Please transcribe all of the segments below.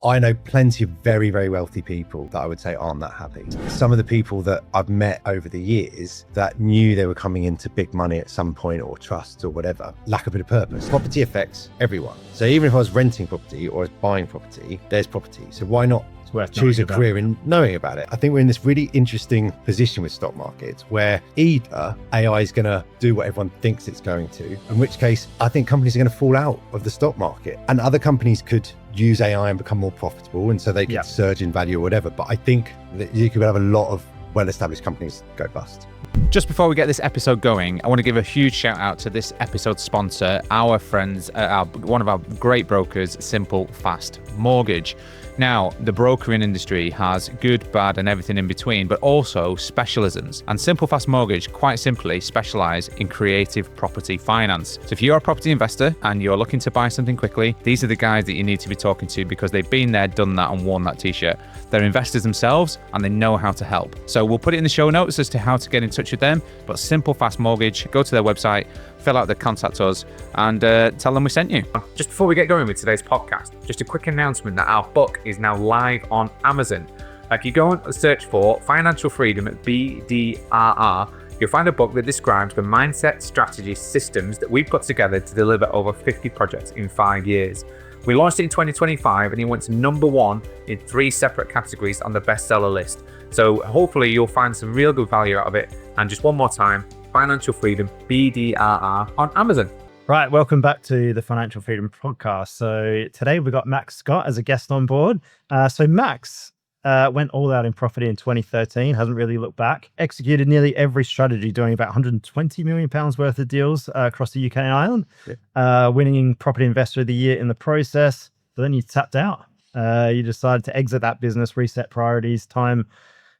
I know plenty of very, very wealthy people that I would say aren't that happy. Some of the people that I've met over the years that knew they were coming into big money at some point, or trusts or whatever, lack a bit of purpose. Property affects everyone. So even if I was renting property or I was buying property, there's property. So why not choose a career in knowing about it? I think we're in this really interesting position with stock markets where either AI is going to do what everyone thinks it's going to, in which case I think companies are going to fall out of the stock market, and other companies could use AI and become more profitable, and so they could surge in value or whatever. But I think that you could have a lot of well-established companies go bust. Just before we get this episode going, I want to give a huge shout out to this episode's sponsor, our friends, one of our great brokers, Simple Fast Mortgage. Now, the brokering industry has good, bad, and everything in between, but also specialisms. And Simple Fast Mortgage, quite simply, specialize in creative property finance. So if you're a property investor and you're looking to buy something quickly, these are the guys that you need to be talking to, because they've been there, done that, and worn that t-shirt. They're investors themselves, and they know how to help. So we'll put it in the show notes as to how to get in touch with them. But Simple Fast Mortgage, go to their website, fill out the contact us, and tell them we sent you. Just before we get going with today's podcast, just a quick announcement that our book is now live on Amazon. If you go and search for Financial Freedom at BDRR, you'll find a book that describes the mindset, strategy, systems that we've put together to deliver over 50 projects in 5 years. We launched it in 2025 and it went to #1 in 3 separate categories on the bestseller list. So hopefully you'll find some real good value out of it. And just one more time, Financial Freedom, BDRR on Amazon. Right, welcome back to the Financial Freedom Podcast. So today we've got Max Scott as a guest on board. So Max went all out in property in 2013, hasn't really looked back, executed nearly every strategy, doing about £120 million worth of deals across the UK and Ireland, winning Property Investor of the Year in the process. But then you tapped out. You decided to exit that business, reset priorities, time,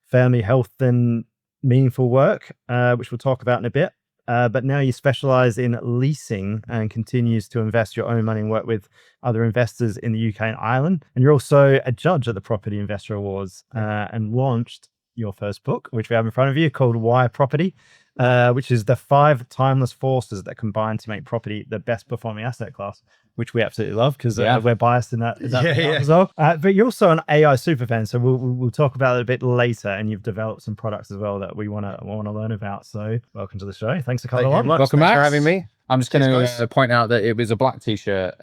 family, health, and meaningful work, which we'll talk about in a bit. But now you specialize in leasing and continues to invest your own money and work with other investors in the UK and Ireland. And you're also a judge at the Property Investor Awards and launched your first book, which we have in front of you, called Why Property, which is the 5 timeless forces that combine to make property the best performing asset class, which we absolutely love because we're biased in that as well. But you're also an AI superfan, so we'll talk about it a bit later. And you've developed some products as well that we want to learn about. So welcome to the show. Thanks for coming along. Welcome, Max. Thanks for having me. I'm just going to point out that it was a black t-shirt.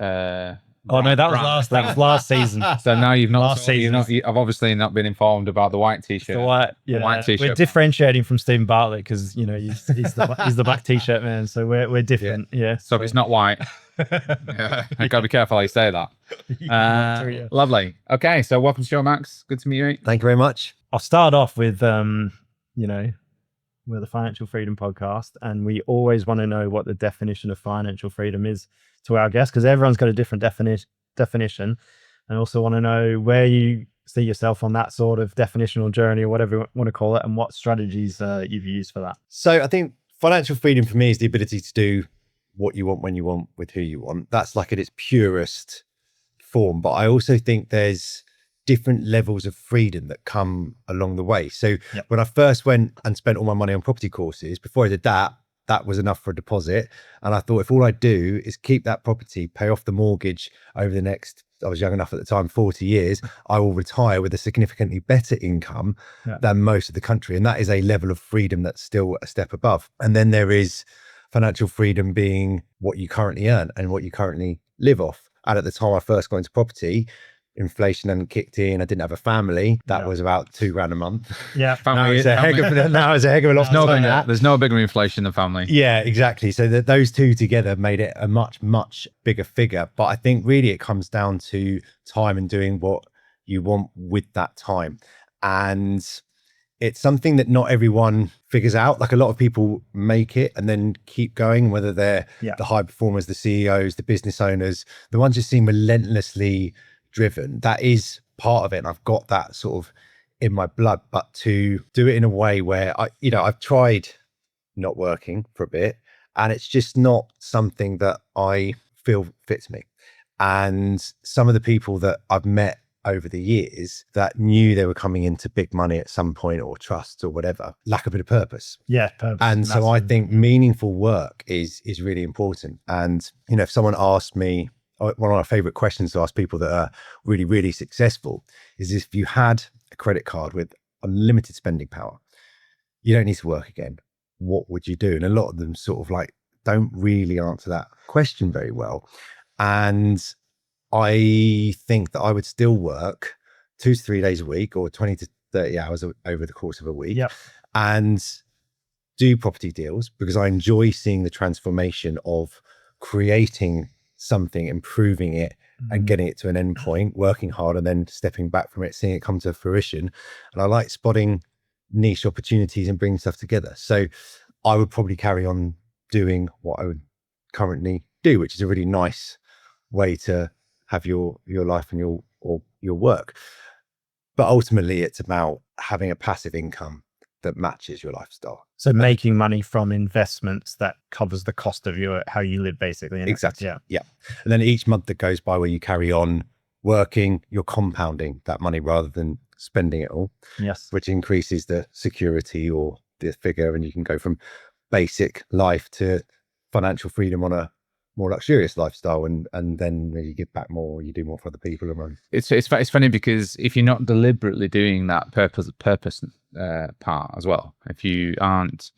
Oh no, that was last season. So now you've not. Last season. I've obviously not been informed about the white t-shirt. The white t-shirt. We're differentiating from Stephen Bartlett because he's the black t-shirt man. So we're different. Yeah. So if it's not white, I gotta be careful how you say that. Lovely. Okay, so welcome to the show, Max. Good to meet you. Thank you very much. I'll start off with we're the Financial Freedom Podcast, and we always want to know what the definition of financial freedom is to our guests, because everyone's got a different definition, and also want to know where you see yourself on that sort of definitional journey, or whatever you want to call it, and what strategies you've used for that. So I think financial freedom for me is the ability to do what you want, when you want, with who you want. That's like at its purest form. But I also think there's different levels of freedom that come along the way. So when I first went and spent all my money on property courses, before I did that, that was enough for a deposit. And I thought if all I do is keep that property, pay off the mortgage over the next, I was young enough at the time, 40 years, I will retire with a significantly better income than most of the country. And that is a level of freedom that's still a step above. And then there is financial freedom being what you currently earn and what you currently live off. And at the time I first got into property, inflation hadn't kicked in. I didn't have a family. That was about £2,000 a month. Yeah, now it's a heck of a lot more than that. There's no bigger inflation than family. Yeah, exactly. So those two together made it a much, much bigger figure. But I think really it comes down to time and doing what you want with that time. And it's something that not everyone figures out. Like a lot of people make it and then keep going, whether they're the high performers, the CEOs, the business owners, the ones who seem relentlessly driven. That is part of it, and I've got that sort of in my blood. But to do it in a way where I've tried not working for a bit, and it's just not something that I feel fits me. And some of the people that I've met over the years that knew they were coming into big money at some point, or trusts or whatever, lack a bit of purpose. Yeah, purpose. And so I think meaningful work is really important. And if someone asked me one of my favorite questions to ask people that are really, really successful is if you had a credit card with unlimited spending power, you don't need to work again, what would you do? And a lot of them sort of like don't really answer that question very well. And I think that I would still work 2 to 3 days a week or 20 to 30 hours over the course of a week, Yep. and do property deals because I enjoy seeing the transformation of creating something, improving it, and getting it to an end point, working hard, and then stepping back from it, seeing it come to fruition. And I like spotting niche opportunities and bringing stuff together. So I would probably carry on doing what I would currently do, which is a really nice way to have your life and your work. But ultimately, it's about having a passive income that matches your lifestyle. So making money from investments that covers the cost of how you live, basically. Exactly. Yeah. Yeah. And then each month that goes by where you carry on working, you're compounding that money rather than spending it all, Yes. which increases the security or the figure. And you can go from basic life to financial freedom on a more luxurious lifestyle, and then you give back more, you do more for other people around. It's funny because if you're not deliberately doing that purpose part as well, if you aren't,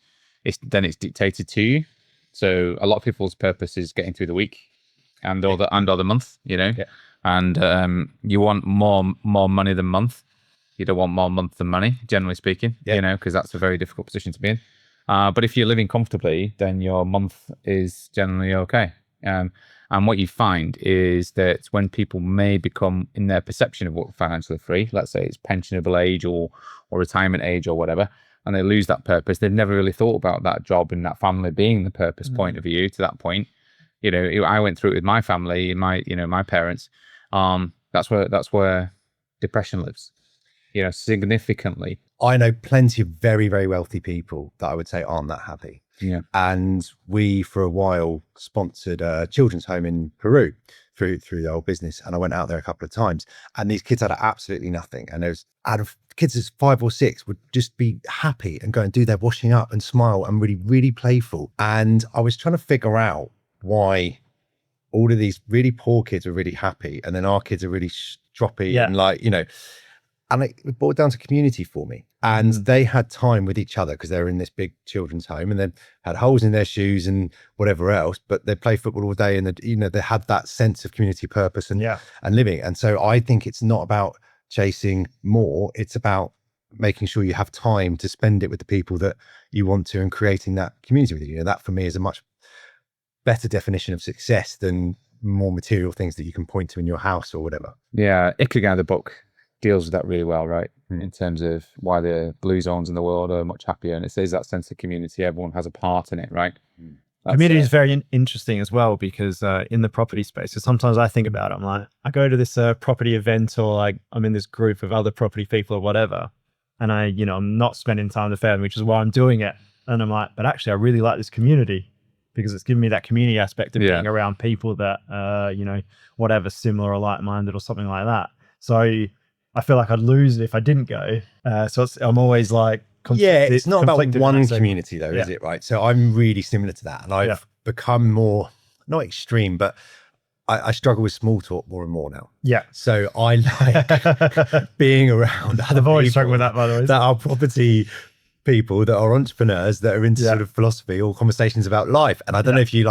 then it's dictated to you. So a lot of people's purpose is getting through the week and or the month, Yeah. and you want more money than month. You don't want more month than money, generally speaking, Yeah. because that's a very difficult position to be in. But if you're living comfortably, then your month is generally okay. And what you find is that when people may become, in their perception of what financially free, let's say it's pensionable age or retirement age or whatever, and they lose that purpose, they've never really thought about that job and that family being the purpose point of view to that point. I went through it with my family and my parents. That's where depression lives, significantly. I know plenty of very, very wealthy people that I would say aren't that happy. Yeah. And we, for a while, sponsored a children's home in Peru through the old business. And I went out there a couple of times, and these kids had absolutely nothing. And there was, out of kids as 5 or 6 would just be happy and go and do their washing up and smile and really, really playful. And I was trying to figure out why all of these really poor kids are really happy, and then our kids are really stroppy and and it boiled down to community for me. And they had time with each other because they were in this big children's home, and they had holes in their shoes and whatever else, but they play football all day, and they had that sense of community purpose and living. And so I think it's not about chasing more, it's about making sure you have time to spend it with the people that you want to and creating that community with you. That for me is a much better definition of success than more material things that you can point to in your house or whatever. Yeah, Ikigai, the book, deals with that really well, right? In terms of why the blue zones in the world are much happier, and it says that sense of community, everyone has a part in it, right? Community is very interesting as well, because in the property space, so sometimes I think about it, I'm like, I go to this property event, or like I'm in this group of other property people or whatever, and I'm not spending time with the family, which is why I'm doing it. And I'm like, but actually I really like this community because it's given me that community aspect of being around people that whatever, similar or like-minded or something like that. So I feel like I'd lose it if I didn't go. So I'm always like, it's not about one community though, is it? Right. So I'm really similar to that, and I've become more, not extreme, but I struggle with small talk more and more now. Yeah. So I like being around. I've always struggled with that, by the way. That are property people, that are entrepreneurs, that are into sort of philosophy or conversations about life. And I don't know if you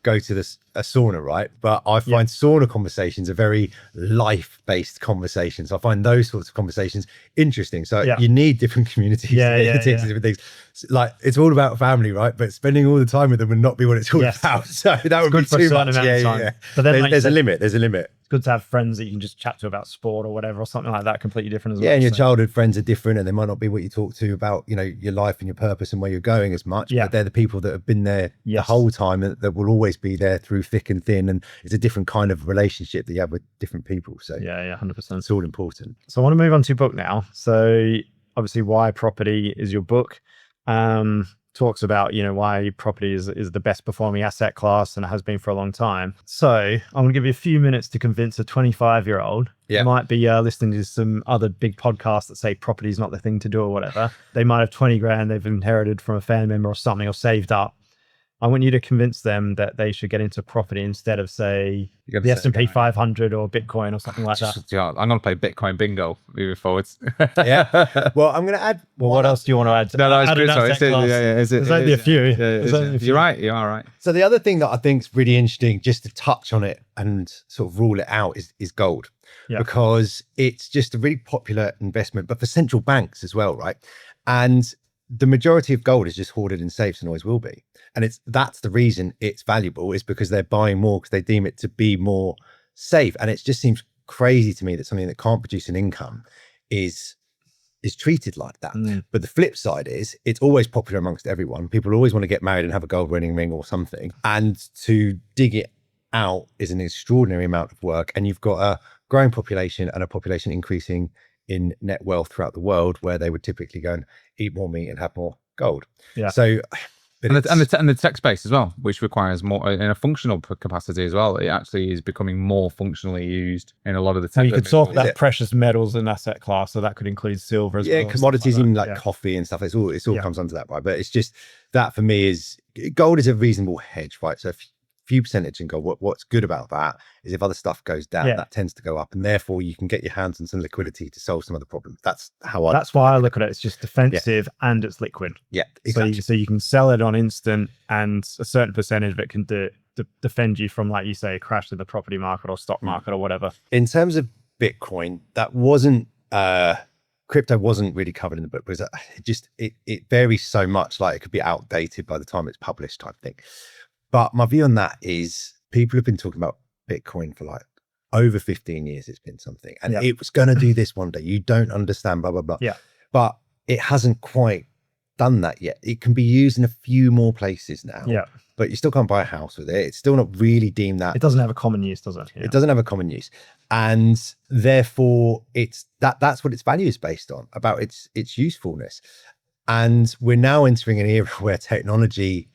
go to a sauna, right? But I find sauna conversations are very life-based conversations. I find those sorts of conversations interesting. So you need different communities, different things. Like it's all about family, right? But spending all the time with them would not be what it's all about. So that would be too much. But then there's a limit. There's a limit. It's good to have friends that you can just chat to about sport or whatever, or something like that, completely different as well. Yeah, and your childhood friends are different, and they might not be what you talk to about, your life and your purpose and where you're going as much. But they're the people that have been there the whole time, and that will always be there through thick and thin. And it's a different kind of relationship that you have with different people. So 100%. It's all important. So I want to move on to your book now. So obviously, Why Property is your book. Talks about why property is the best performing asset class, and it has been for a long time. So I'm going to give you a few minutes to convince a 25-year-old who might be listening to some other big podcasts that say property is not the thing to do or whatever. They might have 20 grand they've inherited from a family member or something, or saved up, I want you to convince them that they should get into property instead of, say, You gotta the say S&P again. 500 or Bitcoin or something like that. Yeah, I'm going to play Bitcoin bingo moving forwards. Yeah. Well, I'm going to add. Well, what else do you want to add? No, it's Add an good. Sorry, asset class. There's only a few. There's only a few. You're right. You are right. So the other thing that I think is really interesting, just to touch on it and sort of rule it out, is gold, Yeah. because it's just a really popular investment, but for central banks as well, right? And the majority of gold is just hoarded in safes and always will be. And that's the reason it's valuable, is because they're buying more because they deem it to be more safe. And it just seems crazy to me that something that can't produce an income is treated like that. But the flip side is it's always popular amongst everyone. People always want to get married and have a gold wedding ring or something. And to dig it out is an extraordinary amount of work. And you've got a growing population and a population increasing in net wealth throughout the world, where they would typically go and eat more meat and have more gold. Yeah. So, and the tech space as well, which requires more in a functional capacity as well. It actually is becoming more functionally used in a lot of the So tech. you could talk about precious metals and asset class, so that could include silver as well. Yeah, commodities, even like Yeah. coffee and stuff. It all comes under that, right? But it's just that for me is gold is a reasonable hedge, right? So if few percentage in gold, what's good about that is if other stuff goes down, that tends to go up, and therefore you can get your hands on some liquidity to solve some of the problems. That's how That's why I look at it. It's just defensive and it's liquid. Yeah, exactly. So you can sell it on instant, and a certain percentage of it can defend you from, like you say, a crash in the property market or stock market or whatever. In terms of Bitcoin, that wasn't crypto wasn't really covered in the book, because it varies so much. Like it could be outdated by the time it's published, type thing. But my view on that is people have been talking about Bitcoin for like over 15 years. It's been something, and it was going to do this one day. You don't understand, blah, blah, blah. Yeah. But it hasn't quite done that yet. It can be used in a few more places now. Yeah. But you still can't buy a house with it. It's still not really deemed that. It doesn't have a common use, does it? Yeah. It doesn't have a common use. And therefore it's that's what its value is based on, about its usefulness. And we're now entering an era where technology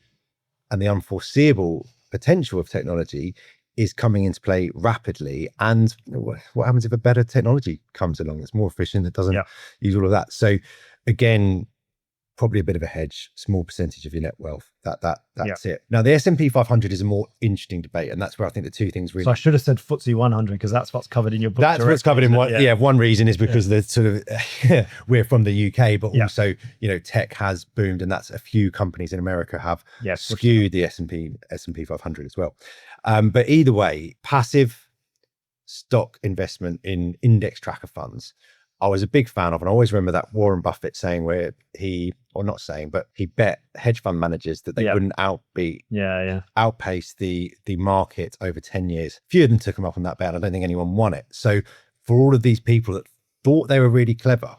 and the unforeseeable potential of technology is coming into play rapidly. And what happens if a better technology comes along that's more efficient, that doesn't use all of that? So again, probably a bit of a hedge, small percentage of your net wealth. That's it. Now, the S&P 500 is a more interesting debate, and that's where I think the two things really. So I should have said FTSE 100, because that's what's covered in your book. That's what's covered in one. Yeah, one reason is because the sort of we're from the UK, but also tech has boomed, and that's a few companies in America have skewed the S&P 500 as well. But either way, passive stock investment in index tracker funds, I was a big fan of, and I always remember that Warren Buffett saying, where he bet hedge fund managers that they wouldn't outpace the market over 10 years. Few of them took him up on that bet. I don't think anyone won it. So for all of these people that thought they were really clever,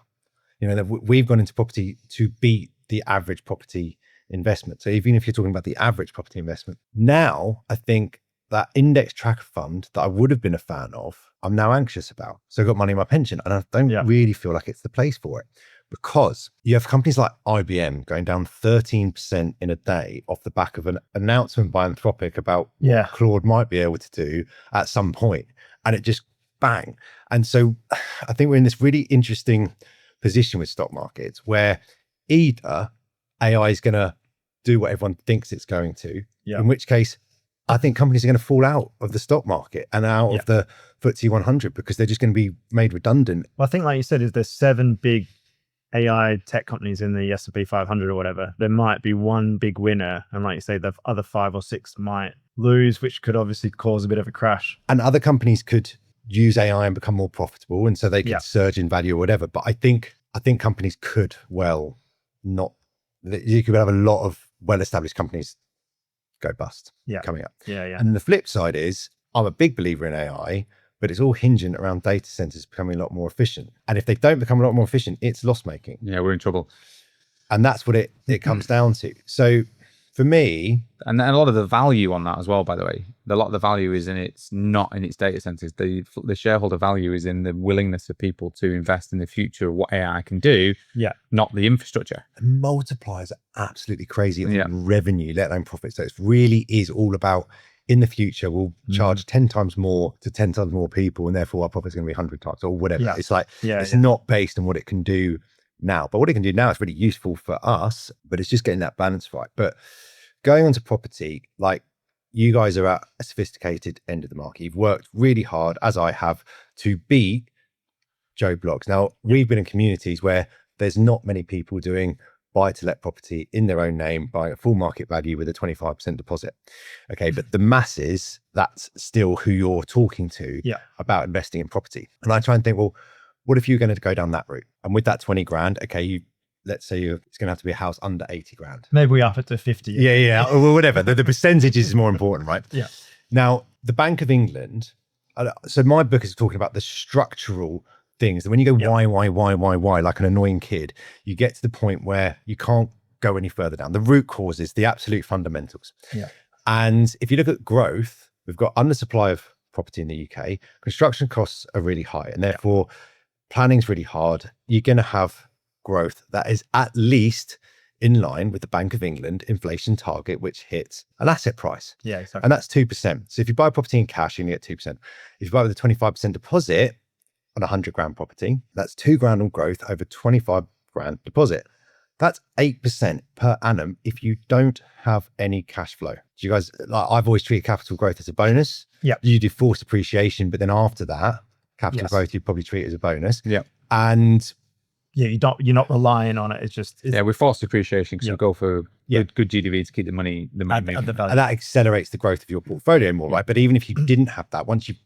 that we've gone into property to beat the average property investment. So even if you're talking about the average property investment, now I think that index tracker fund that I would have been a fan of, I'm now anxious about. So I've got money in my pension, and I don't really feel like it's the place for it, because you have companies like IBM going down 13% in a day off the back of an announcement by Anthropic about what Claude might be able to do at some point, and it just bang. And so I think we're in this really interesting position with stock markets, where either AI is going to do what everyone thinks it's going to, in which case I think companies are going to fall out of the stock market and out of the FTSE 100, because they're just going to be made redundant. Well, I think, like you said, is there's 7 big AI tech companies in the S&P 500 or whatever. There might be one big winner, and like you say, the other 5 or 6 might lose, which could obviously cause a bit of a crash. And other companies could use AI and become more profitable, and so they could surge in value or whatever. But I think companies could not. You could have a lot of well-established companies go bust coming up. And then the flip side is, I'm a big believer in AI, but it's all hinging around data centers becoming a lot more efficient. And if they don't become a lot more efficient, it's loss making. Yeah, we're in trouble. And that's what it comes down to. So for me, and a lot of the value on that as well, by the way, a lot of the value is not in its data centers. The shareholder value is in the willingness of people to invest in the future of what AI can do, not the infrastructure. The multipliers are absolutely crazy on revenue, let alone profit. So it really is all about, in the future, we'll charge 10 times more to 10 times more people, and therefore our profit's going to be 100 times or whatever. It's like, it's not based on what it can do now. But what it can do now is really useful for us, but it's just getting that balance right. But going on to property, like you guys are at a sophisticated end of the market. You've worked really hard, as I have, to beat Joe Bloggs. Now, we've been in communities where there's not many people doing buy to let property in their own name, buying at full market value with a 25% deposit. Okay, but the masses, that's still who you're talking to about investing in property. And I try and think, well, what if you're going to go down that route? And with that 20 grand, okay, let's say it's going to have to be a house under 80 grand. Maybe we up it to 50. Yeah, or whatever. The percentage is more important, right? Yeah. Now, the Bank of England, so my book is talking about the structural things. And when you go why, like an annoying kid, you get to the point where you can't go any further down. The root causes, the absolute fundamentals. Yeah. And if you look at growth, we've got undersupply of property in the UK. Construction costs are really high, and therefore planning's really hard. You're going to have growth that is at least in line with the Bank of England inflation target, which hits an asset price. Yeah, exactly. And that's 2%. So if you buy property in cash, you're going to get 2%. If you buy with a 25% deposit on a 100 grand property, that's 2 grand on growth over 25 grand deposit. That's 8% per annum if you don't have any cash flow. Do you guys, like, I've always treated capital growth as a bonus. Yeah. You do forced appreciation, but then after that, capital growth, you probably treat it as a bonus. Yeah. And yeah, you're not relying on it. It's just we forced appreciation because we go for good GDV to keep the money at the moving. value. And that accelerates the growth of your portfolio more, right? But even if you didn't have that, once you've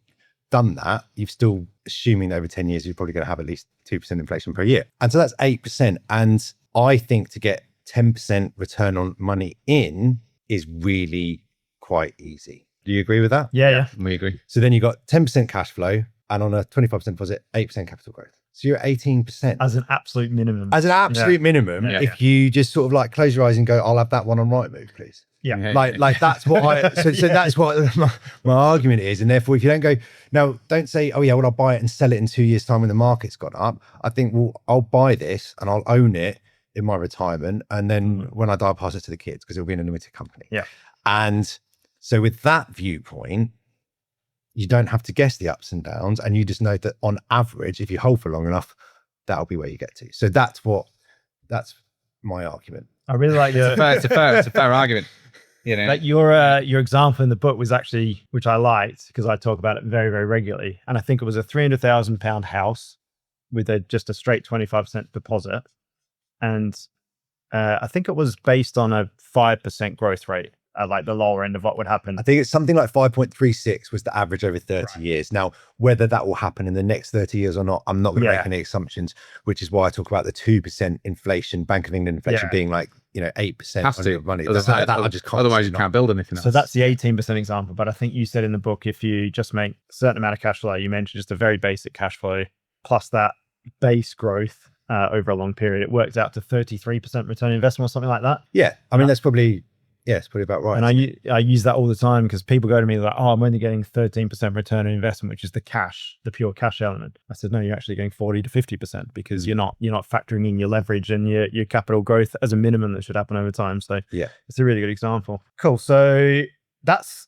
done that, you've still, assuming that over 10 years, you're probably going to have at least 2% inflation per year. And so that's 8%. And I think to get 10% return on money in is really quite easy. Do you agree with that? Yeah. We agree. So then you got 10% cash flow, and on a 25% deposit, 8% capital growth. So you're at 18%. As an absolute minimum. As an absolute minimum, if you just sort of like close your eyes and go, I'll have that one on Rightmove, please. Yeah. Like that's what so that's what my argument is. And therefore, if you don't go, no, don't say, oh yeah, well, I'll buy it and sell it in 2 years' time when the market's gone up. I think, well, I'll buy this and I'll own it in my retirement. And then when I die, I'll pass it to the kids because it'll be in a limited company. Yeah. And so with that viewpoint, you don't have to guess the ups and downs. And you just know that on average, if you hold for long enough, that'll be where you get to. So that's my argument. I really like It's a fair argument. You know, like your example in the book was actually, which I liked because I talk about it very, very regularly. And I think it was a £300,000 house with just a straight 25% deposit. And I think it was based on a 5% growth rate at like the lower end of what would happen. I think it's something like 5.36 was the average over 30 years. Now, whether that will happen in the next 30 years or not, I'm not going to make any assumptions, which is why I talk about the 2% inflation, Bank of England inflation being like, 8% on your money. I just can't. Otherwise, you can't build anything else. So that's the 18% example. But I think you said in the book, if you just make a certain amount of cash flow, you mentioned just a very basic cash flow plus that base growth over a long period, it works out to 33% return on investment or something like that. Yeah. I mean, that's probably, it's probably about right. And I use that all the time because people go to me like, oh, I'm only getting 13% return on investment, which is the pure cash element. I said, no, you're actually getting 40 to 50% because you're not factoring in your leverage and your capital growth as a minimum that should happen over time. So it's a really good example. Cool. So that's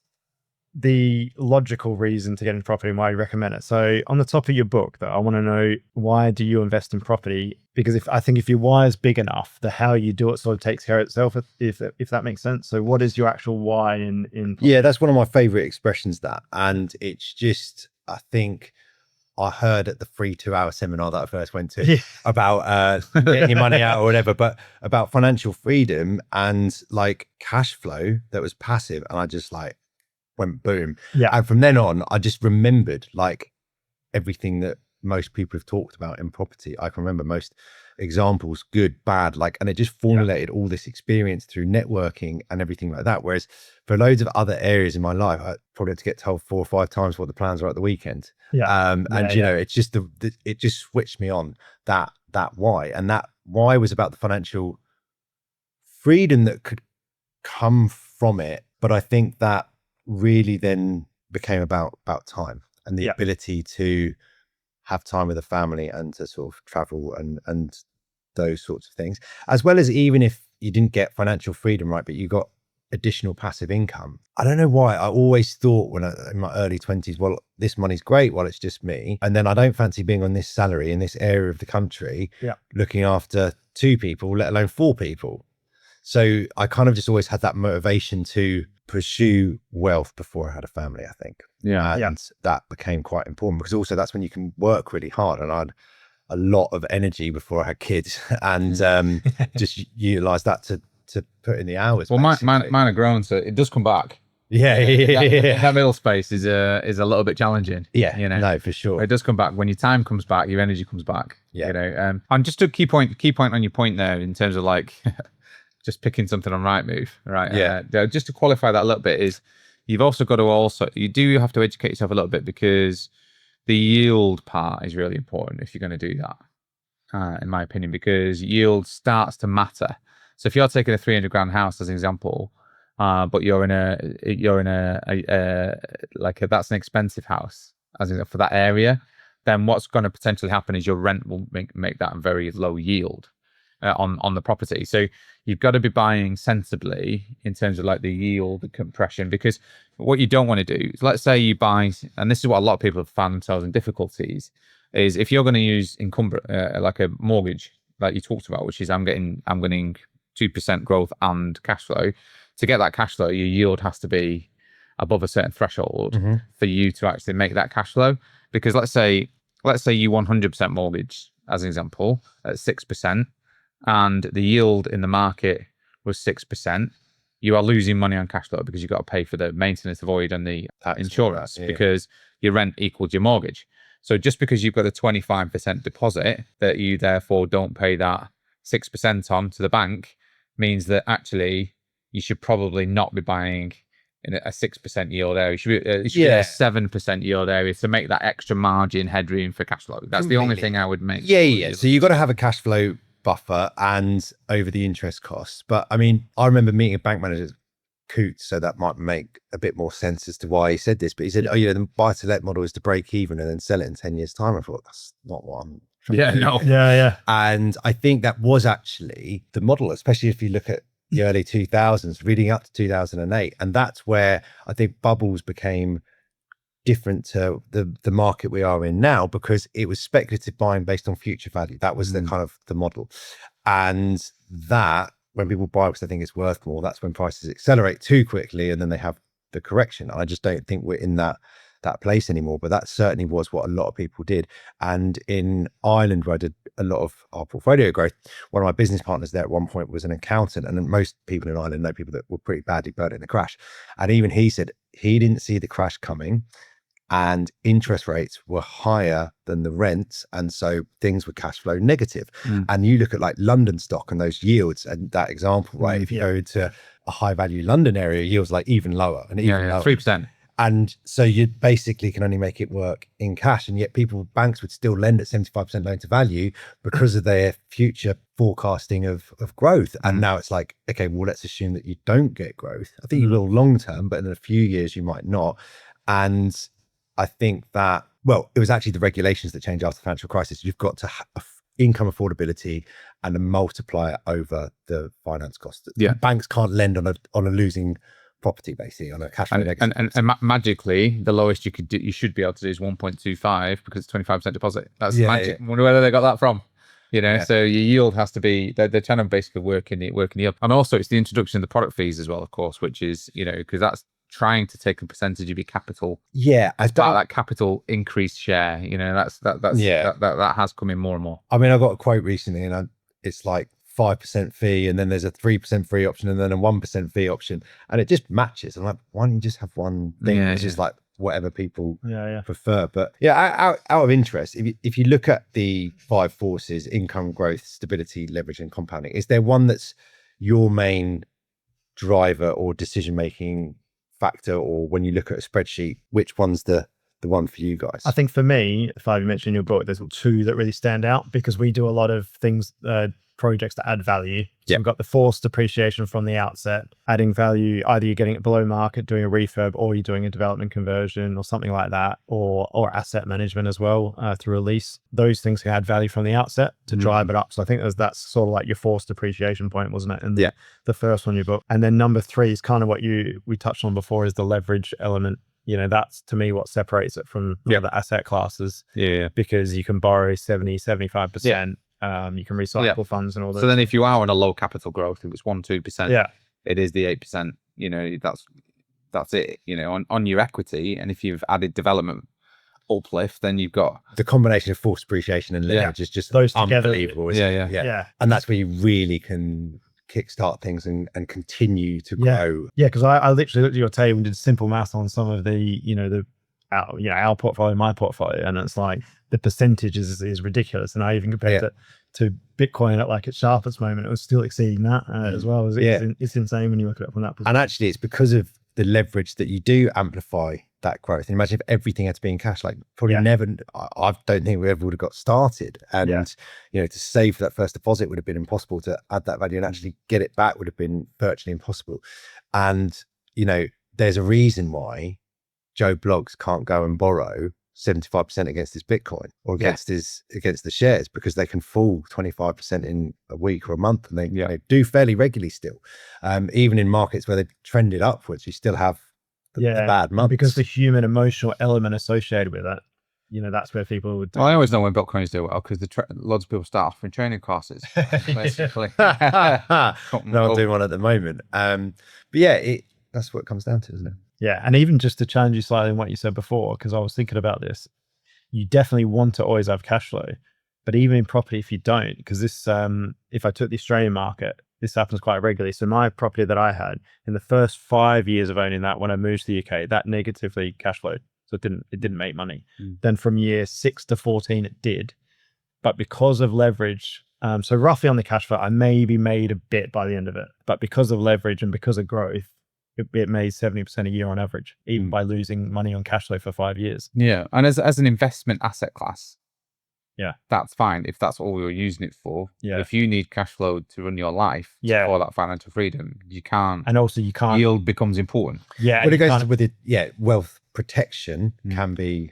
the logical reason to get into property and why you recommend it. So on the top of your book, though, I want to know, why do you invest in property? Because if your why is big enough, the how you do it sort of takes care of itself, if that makes sense. So what is your actual why in property? Yeah, that's one of my favorite expressions, that. And it's just, I think I heard at the free 2-hour seminar that I first went to about getting your money out or whatever, but about financial freedom and like cash flow that was passive. And I just like went boom. Yeah. And from then on, I just remembered like everything that most people have talked about in property. I can remember most examples, good, bad, like, and it just formulated all this experience through networking and everything like that. Whereas for loads of other areas in my life, I probably had to get told 4 or 5 times what the plans are at the weekend. It's just it just switched me on that why. And that why was about the financial freedom that could come from it. But I think that really then became about time and the ability to have time with the family and to sort of travel and those sorts of things, as well as even if you didn't get financial freedom, right, but you got additional passive income. I don't know why. I always thought in my early 20s, well, this money's great while it's just me. And then I don't fancy being on this salary in this area of the country, looking after 2 people, let alone 4 people. So I kind of just always had that motivation to pursue wealth before I had a family, I think. Yeah. And that became quite important because also that's when you can work really hard. And I had a lot of energy before I had kids and just utilize that to put in the hours. Well, mine are grown, so it does come back. Yeah. That middle space is a little bit challenging. Yeah, you know, no, for sure. But it does come back when your time comes back, your energy comes back. Yeah. You know, and just a key point on your point there in terms of like just picking something on Rightmove, right? Yeah. Just to qualify that a little bit is you've also got to you do have to educate yourself a little bit because the yield part is really important if you're going to do that, in my opinion, because yield starts to matter. So if you're taking a 300 grand house as an example, but you're in a like that's an expensive house as in for that area, then what's going to potentially happen is your rent will make that a very low yield on the property. So you've got to be buying sensibly in terms of like the yield, the compression, because what you don't want to do is, let's say you buy, and this is what a lot of people have found themselves in difficulties, is if you're going to use like a mortgage, like you talked about, which is I'm getting 2% growth and cash flow. To get that cash flow, your yield has to be above a certain threshold for you to actually make that cash flow. Because let's say you 100% mortgage as an example at 6%, and the yield in the market was 6%. You are losing money on cash flow because you've got to pay for the maintenance, the void, and the insurance because your rent equals your mortgage. So just because you've got a 25% deposit that you therefore don't pay that 6% on to the bank means that actually you should probably not be buying in a 6% yield area. You should be in a 7% yield area to make that extra margin headroom for cash flow. That's the only thing I would make. Yeah. So you've got to have a cash flow buffer and over the interest costs. But I mean, I remember meeting a bank manager, Coots, so that might make a bit more sense as to why he said this. But he said, the buy-to-let model is to break even and then sell it in 10 years' time. I thought, that's not what I'm trying to do. Yeah. And I think that was actually the model, especially if you look at the early 2000s, leading up to 2008. And that's where I think bubbles became different to the market we are in now, because it was speculative buying based on future value. That was the kind of the model. And that when people buy because they think it's worth more, that's when prices accelerate too quickly and then they have the correction. I just don't think we're in that place anymore, but that certainly was what a lot of people did. And in Ireland, where I did a lot of our portfolio growth, one of my business partners there at one point was an accountant, and most people in Ireland know people that were pretty badly burnt in the crash. And even he said he didn't see the crash coming and interest rates were higher than the rents, and so things were cash flow negative. And you look at like London stock and those yields and that example, right? If you go to a high value London area, yields like even lower and even lower. 3%. And so you basically can only make it work in cash, and yet banks would still lend at 75% loan to value because of their future forecasting of growth. And now it's like, okay, well, let's assume that you don't get growth. I think you will long term, but in a few years you might not. And I think that, well, it was actually the regulations that changed after the financial crisis. You've got to have income affordability and a multiplier over the finance cost. Yeah. Banks can't lend on a losing property, basically, on a cash flow negative. And magically, the lowest you should be able to do is 1.25 because it's 25% deposit. That's magic. I wonder where they got that from. So your yield has to be, they're trying to basically work in the up. And also it's the introduction of the product fees as well, of course, which is, because that's trying to take a percentage of your capital. Yeah. As part of that capital increase share, that has come in more and more. I mean, I got a quote recently and it's like 5% fee, and then there's a 3% free option, and then a 1% fee option, and it just matches. I'm like, why don't you just have one thing? It's just like whatever people prefer. But out of interest, if you look at the 5 forces: income, growth, stability, leverage, and compounding, is there one that's your main driver or decision-making factor, or when you look at a spreadsheet, which one's the one for you guys? I think for me, if I mentioned in your book, there's 2 that really stand out because we do a lot of things, projects that add value. So we've got the forced depreciation from the outset, adding value. Either you're getting it below market, doing a refurb, or you're doing a development conversion or something like that, or asset management as well through a lease. Those things can add value from the outset to drive it up. So I think that's sort of like your forced depreciation point, wasn't it? And the first one you booked. And then number 3 is kind of what we touched on before, is the leverage element. That's to me what separates it from other asset classes. Because you can borrow 70, 75%. You can recycle funds and all that. So then if you are on a low capital growth, if it's 1-2%, Yeah. it is the 8%, you know, that's it, you know, on your equity. And if you've added development uplift, then you've got the combination of forced appreciation and leverage is just those together. unbelievable. Isn't it? Yeah. And that's where you really can kickstart things and continue to grow. Yeah, because I literally looked at your table and did simple math on some of the, our portfolio, my portfolio, and it's like the percentage is ridiculous. And I even compared it to Bitcoin at like its sharpest moment, it was still exceeding that as well. It's insane when you look at it from that perspective. And actually, it's because of the leverage that you do amplify that growth. And imagine if everything had to be in cash, like probably never, I don't think we ever would have got started. And, you know, to save that first deposit would have been impossible. To add that value and actually get it back would have been virtually impossible. And, you know, there's a reason why Joe Bloggs can't go and borrow 75% against his Bitcoin or against the shares, because they can fall 25% in a week or a month, and they do fairly regularly still. Even in markets where they've trended upwards, you still have the bad months. Because the human emotional element associated with it, you know, that's where people would. Well, I always know when Bitcoins do well, because lots of people start offering training classes, basically. No, I'm doing one at the moment. But yeah, that's what it comes down to, isn't it? Yeah, and even just to challenge you slightly in what you said before, because I was thinking about this, you definitely want to always have cash flow, but even in property, if you don't, because this, if I took the Australian market, this happens quite regularly. So my property that I had in the first 5 years of owning that, when I moved to the UK, that negatively cash flowed, so it didn't make money. Then from year 6 to 14, it did, but because of leverage, so roughly on the cash flow, I maybe made a bit by the end of it, but because of leverage and because of growth, it made 70% a year on average, even by losing money on cash flow for 5 years. Yeah, and as an investment asset class, that's fine if that's all you're using it for. If you need cash flow to run your life for that financial freedom, you can't. And also you can't. Yield becomes important. Yeah, well, it goes with it. Wealth protection can be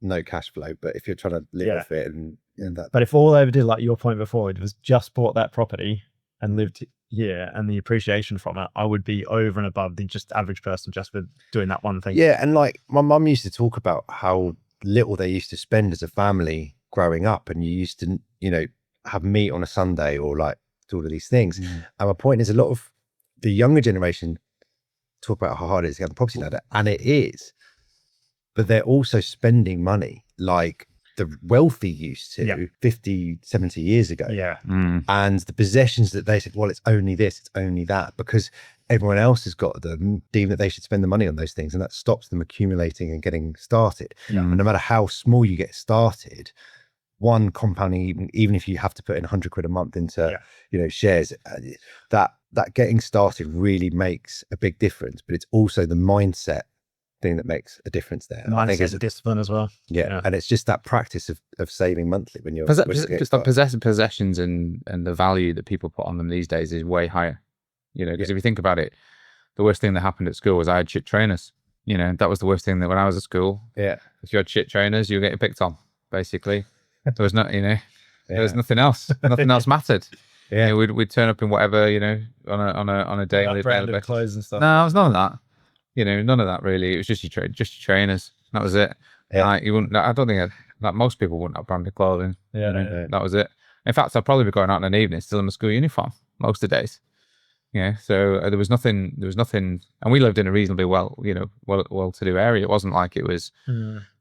no cash flow, but if you're trying to live off it and that. But if all I ever did, like your point before, it was just bought that property and lived here, and the appreciation from it, I would be over and above the just average person just for doing that one thing. Yeah, and like my mum used to talk about how little they used to spend as a family growing up, and you used to, you know, have meat on a Sunday or like do all of these things. And my point is, a lot of the younger generation talk about how hard it is to get on the property ladder, and it is, but they're also spending money like the wealthy used to 50, 70 years ago. And the possessions that they said, well, it's only this, it's only that, because everyone else has got them, deem that they should spend the money on those things, and that stops them accumulating and getting started. And no matter how small you get started, one compounding, even if you have to put in 100 quid a month into you know, shares, that getting started really makes a big difference. But it's also the mindset thing that makes a difference there. And I think it's a discipline as well. And it's just that practice of saving monthly when you're just like possessions and the value that people put on them these days is way higher. You know, because if you think about it, the worst thing that happened at school was I had shit trainers. You know, that was the worst thing, that when I was at school. If you had shit trainers, you were getting picked on, basically. There was not, you know, there was nothing else. Nothing else mattered. You know, we'd turn up in whatever, you know, on a day. Branded clothes and stuff. No, it was none of that. You know, none of that really. It was just your trainers. That was it. Like, you wouldn't. I don't think like most people wouldn't have branded clothing. That was it. In fact, I'd probably be going out in an evening still in my school uniform most of the days. Yeah. So there was nothing, and we lived in a reasonably well-to-do area. It wasn't like it was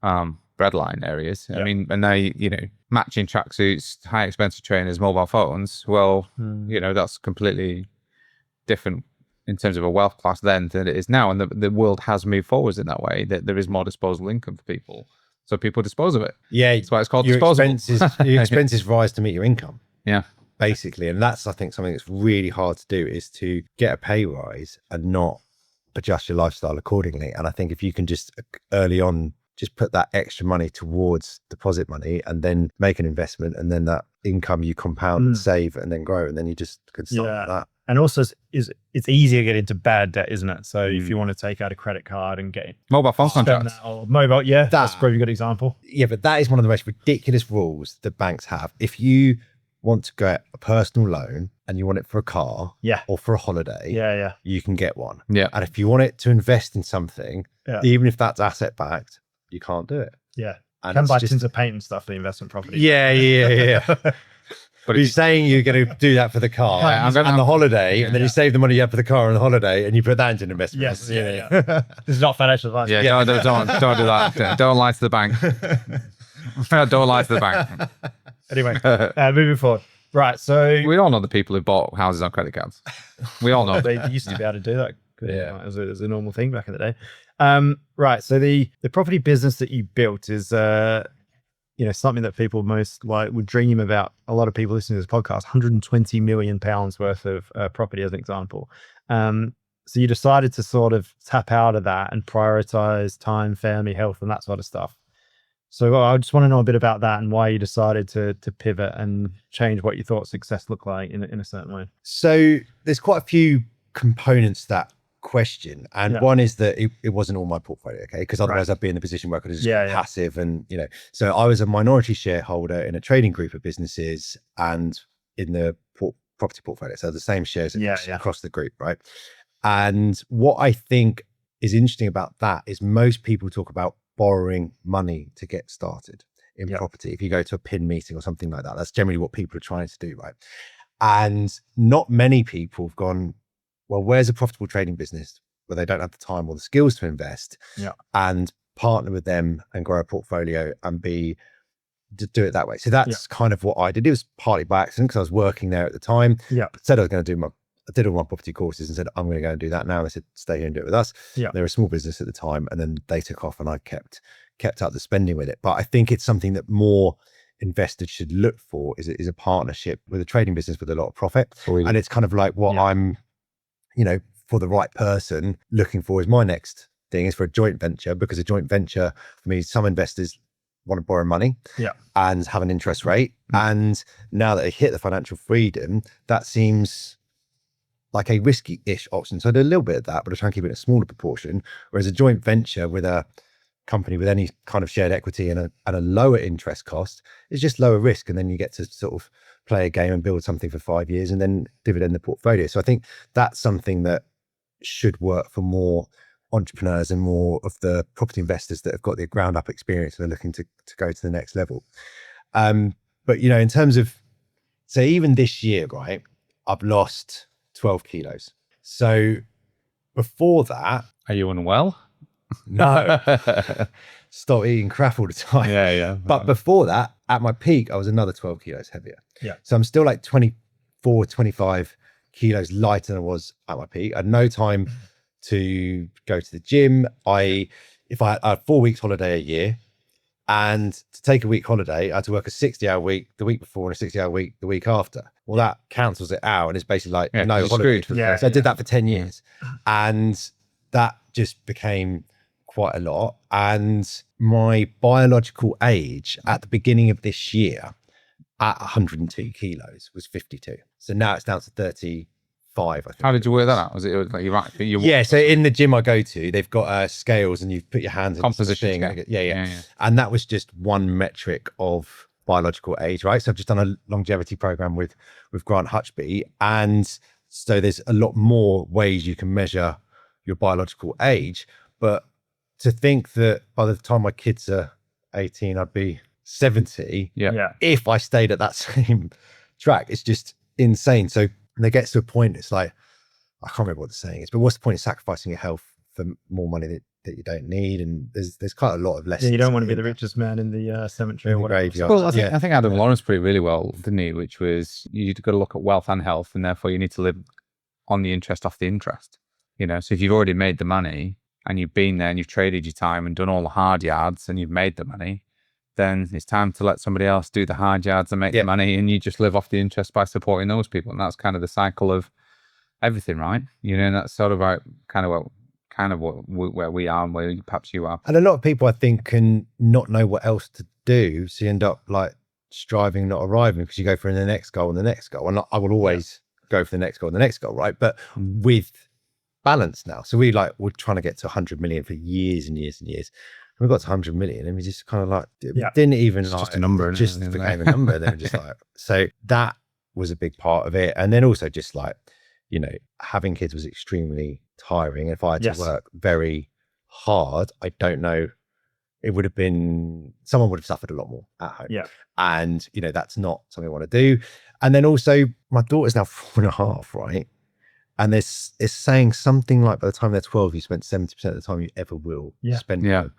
breadline areas. I mean, and they, you know, matching tracksuits, high expensive trainers, mobile phones. Well, you know, that's completely different in terms of a wealth class then than it is now. And the world has moved forwards in that way, that there is more disposable income for people. So people dispose of it. Yeah. That's why it's called disposable. Your expenses rise to meet your income. Yeah. Basically. And that's, I think, something that's really hard to do, is to get a pay rise and not adjust your lifestyle accordingly. And I think if you can just early on, just put that extra money towards deposit money and then make an investment, and then that income you compound and save and then grow, and then you just can start with that. And also, it's easier to get into bad debt, isn't it? So if you want to take out a credit card and get mobile phone contracts, that's probably a good example. Yeah, but that is one of the most ridiculous rules that banks have. If you want to get a personal loan and you want it for a car or for a holiday, you can get one. Yeah. And if you want it to invest in something, even if that's asset backed, you can't do it. Yeah. And can buy tins of paint and stuff for the investment property. Yeah. But you're it's, saying you're going to do that for the car Yeah, I'm gonna- and the holiday, and then Yeah. you save the money you have for the car and the holiday, and you put that into an investment. Yes, yeah. This is not financial advice. yeah, Yeah. don't do that. Don't lie to the bank. Don't lie to the bank. Anyway, moving forward. Right, so We all know the people who bought houses on credit cards. We all know. they used to be able to do that. Yeah. Right, it was a normal thing back in the day. Right, so the property business that you built is something that people most like would dream about. A lot of people listening to this podcast, 120 million pounds worth of property as an example. So you decided to sort of tap out of that and prioritize time, family, health, and that sort of stuff. So I just want to know a bit about that and why you decided to pivot and change what you thought success looked like in a certain way. So there's quite a few components to that question, and Yeah. one is that it wasn't all my portfolio, okay? Because otherwise I'd be in the position where I could just Yeah, be yeah. passive, and so I was a minority shareholder in a trading group of businesses and in the property portfolio, so the same shares Yeah, across the group, right? And what I think is interesting about that is most people talk about borrowing money to get started in Yeah. property. If you go to a PIN meeting or something like that, that's generally what people are trying to do, right? And not many people have gone, well, where's a profitable trading business where they don't have the time or the skills to invest, Yeah. and partner with them and grow a portfolio and do it that way. So that's kind of what I did. It was partly by accident because I was working there at the time. Yeah. Said I was going to do I did all my property courses and said, I'm going to go and do that now. And they said, stay here and do it with us. Yeah. They were a small business at the time, and then they took off and I kept up the spending with it. But I think it's something that more investors should look for is a partnership with a trading business with a lot of profit. And it's kind of like what I'm, for the right person looking for is my next thing is for a joint venture, because a joint venture for me, some investors want to borrow money and have an interest rate. And now that they hit the financial freedom, that seems like a risky-ish option. So I do a little bit of that, but I try and keep it in a smaller proportion. Whereas a joint venture with a company with any kind of shared equity and a lower interest cost is just lower risk. And then you get to sort of play a game and build something for 5 years and then dividend the portfolio. So I think that's something that should work for more entrepreneurs and more of the property investors that have got the ground up experience and are looking to go to the next level. But, in terms of, so even this year, right, I've lost 12 kilos. So before that, Are you unwell? no, stop eating crap all the time. Yeah. But before that, at my peak, I was another 12 kilos heavier. Yeah. So I'm still like 24, 25 kilos lighter than I was at my peak. I had no time to go to the gym. If I had 4 weeks holiday a year, and to take a week holiday, I had to work a 60-hour week the week before and a 60-hour week the week after. Well, that cancels it out, and it's basically like no you're holiday. screwed. Yeah. So I did that for 10 years, and that just became quite a lot. And my biological age at the beginning of this year at 102 kilos was 52. So now it's down to 35, I think. How did you work that out? Was it like you Yeah, so in the gym I go to, they've got scales, and you put your hands in Composition the scale. thing. Yeah. Yeah. And that was just one metric of biological age, right? So I've just done a longevity program with Grant Hutchby, and so there's a lot more ways you can measure your biological age. But to think that by the time my kids are 18, I'd be 70, Yeah. if I stayed at that same track, it's just insane. So when it gets to a point, it's like, I can't remember what the saying is, but what's the point of sacrificing your health for more money that you don't need? And there's quite a lot of lessons. Yeah, you don't want to be the richest man in the cemetery or the whatever. graveyard. Well, I think Adam Lawrence put it really well, didn't he? Which was you've got to look at wealth and health, and therefore you need to live on the interest off the interest. So if you've already made the money and you've been there and you've traded your time and done all the hard yards and you've made the money, then it's time to let somebody else do the hard yards and make the money, and you just live off the interest by supporting those people. And that's kind of the cycle of everything, right? And that's sort of like where we are and where perhaps you are. And a lot of people, I think, can not know what else to do, so you end up like striving, not arriving, because you go for the next goal and the next goal. And I will always go for the next goal and the next goal, right? But with balance now. So we're trying to get to 100 million for years and years and years. And we got to 100 million, and we just kind of like didn't even It's like just a number, it just isn't it? became a number. Then just like, so that was a big part of it. And then also just like, having kids was extremely tiring. If I had to work very hard, I don't know, it would have been, someone would have suffered a lot more at home. Yeah. And, that's not something I want to do. And then also my daughter's now 4.5, right? And it's saying something like by the time they're 12, you spent 70% of the time you ever will spend with them.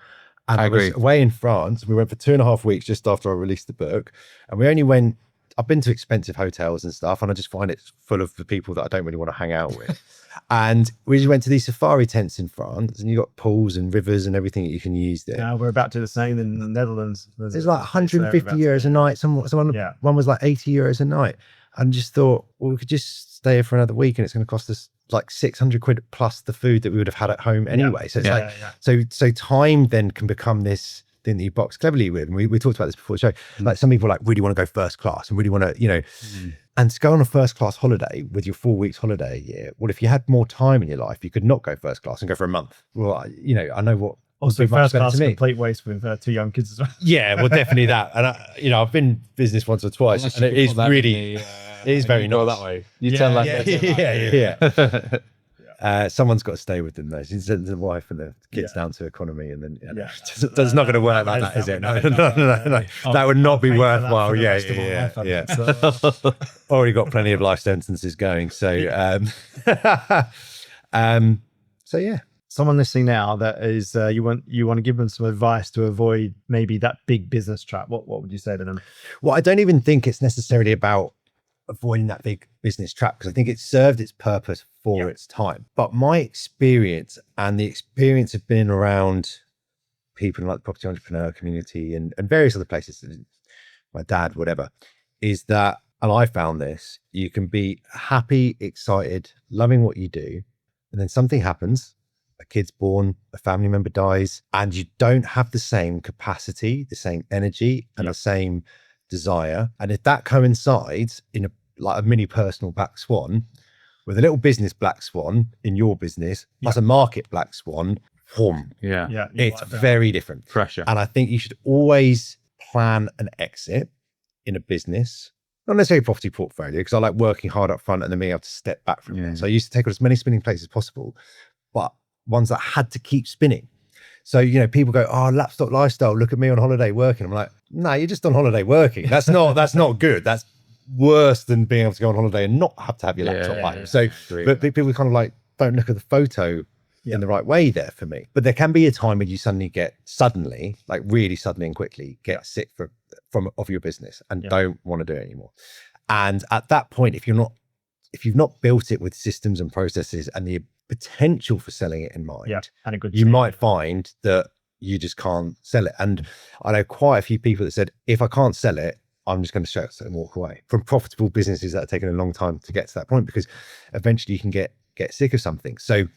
And I was away in France. We went for 2.5 weeks just after I released the book. And we only went, I've been to expensive hotels and stuff, and I just find it full of the people that I don't really want to hang out with. And we just went to these safari tents in France, and you got pools and rivers and everything that you can use there. We're about to do the same in the Netherlands. It's like 150 euros a night. One was like 80 euros a night. And just thought, well, we could just stay here for another week and it's going to cost us like 600 quid plus the food that we would have had at home anyway. So it's so time then can become this thing that you box cleverly with. And we talked about this before the show. Like some people like really want to go first class and really want to, and to go on a first class holiday with your 4 weeks holiday a year. Well, if you had more time in your life, you could not go first class and go for a month. Well, I know what. Also, first class complete waste with 2 young kids as well. Yeah, well, definitely that. And I've been business once or twice, and it is really, it is very nice that way. You tell that. Yeah. Someone's got to stay with them though. She sends the wife and the kids down to economy, and then it's not going to work like that, is it? No. That would not be worthwhile. Yeah. Already got plenty of life sentences going. So, yeah. Someone listening now that is you want to give them some advice to avoid maybe that big business trap. What would you say to them? Well, I don't even think it's necessarily about avoiding that big business trap, because I think it served its purpose for its time. But my experience and the experience of being around people in like the property entrepreneur community and various other places, my dad, whatever, is that, and I found this, you can be happy, excited, loving what you do, and then something happens. A kid's born, a family member dies, and you don't have the same capacity, the same energy, and the same desire. And if that coincides in a mini personal black swan with a little business black swan in your business, plus a market black swan, it's very different. Pressure. And I think you should always plan an exit in a business. Not necessarily property portfolio, because I like working hard up front and then being able to step back from it. So I used to take on as many spinning plates as possible, but ones that had to keep spinning. So, people go, oh, laptop lifestyle, look at me on holiday working. I'm like, no, you're just on holiday working. That's not good. That's worse than being able to go on holiday and not have to have your laptop home. So, but people kind of like, don't look at the photo in the right way there for me. But there can be a time when you suddenly, like really suddenly and quickly get sick of your business and don't want to do it anymore. And at that point, if you've not built it with systems and processes and the potential for selling it in mind, and a good you might find that you just can't sell it. And I know quite a few people that said, if I can't sell it, I'm just going to shut it and walk away from profitable businesses that have taken a long time to get to that point, because eventually you can get sick of something. So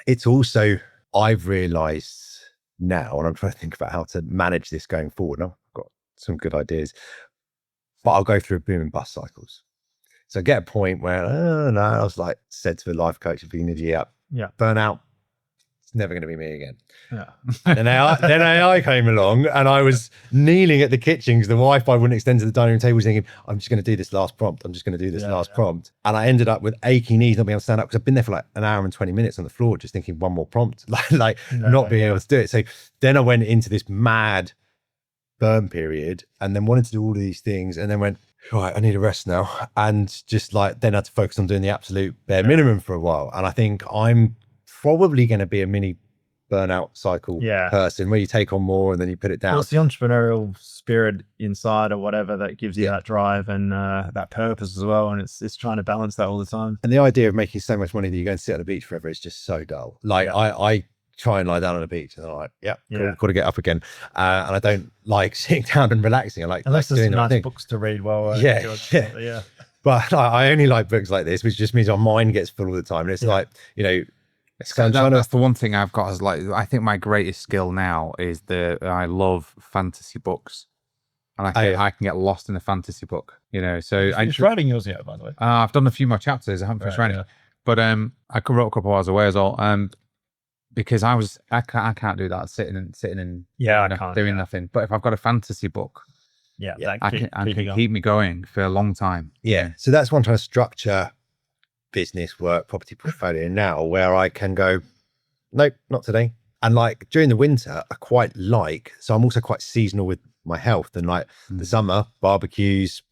it's also, I've realized now, and I'm trying to think about how to manage this going forward. And I've got some good ideas, but I'll go through boom and bust cycles. So get a point where, I was like, said to the life coach at the beginning of the year, burnout, it's never going to be me again. And then AI came along, and I was kneeling at the kitchen because the Wi-Fi wouldn't extend to the dining room table, thinking, I'm just going to do this last prompt. Prompt. And I ended up with aching knees, not being able to stand up, because I've been there for like an hour and 20 minutes on the floor, just thinking one more prompt, not being able to do it. So then I went into this mad burn period, and then wanted to do all of these things, and then went, right, I need a rest now, and just then had to focus on doing the absolute bare minimum for a while. And I think I'm probably going to be a mini burnout cycle person, where you take on more and then you put it down. Well, it's the entrepreneurial spirit inside or whatever that gives you that drive and that purpose as well, and it's trying to balance that all the time. And the idea of making so much money that you go and sit on the beach forever is just so dull. I try and lie down on the beach and I'm like, cool, got to get up again. And I don't like sitting down and relaxing. I like unless there's doing some nice books to read while But I only like books like this, which just means my mind gets full all the time. And it's like, that's the one thing I've got is I think my greatest skill now is I love fantasy books. And I can get lost in a fantasy book, So I'm just writing yours yet, by the way. I've done a few more chapters. I haven't finished writing, but I wrote a couple of hours away as well. Because I can't do that sitting and I can't doing nothing. But if I've got a fantasy book, I can keep me going for a long time. So that's one trying to structure business, work, property portfolio now, where I can go, nope, not today. And like during the winter, I quite so I'm also quite seasonal with my health, and like the summer, barbecues,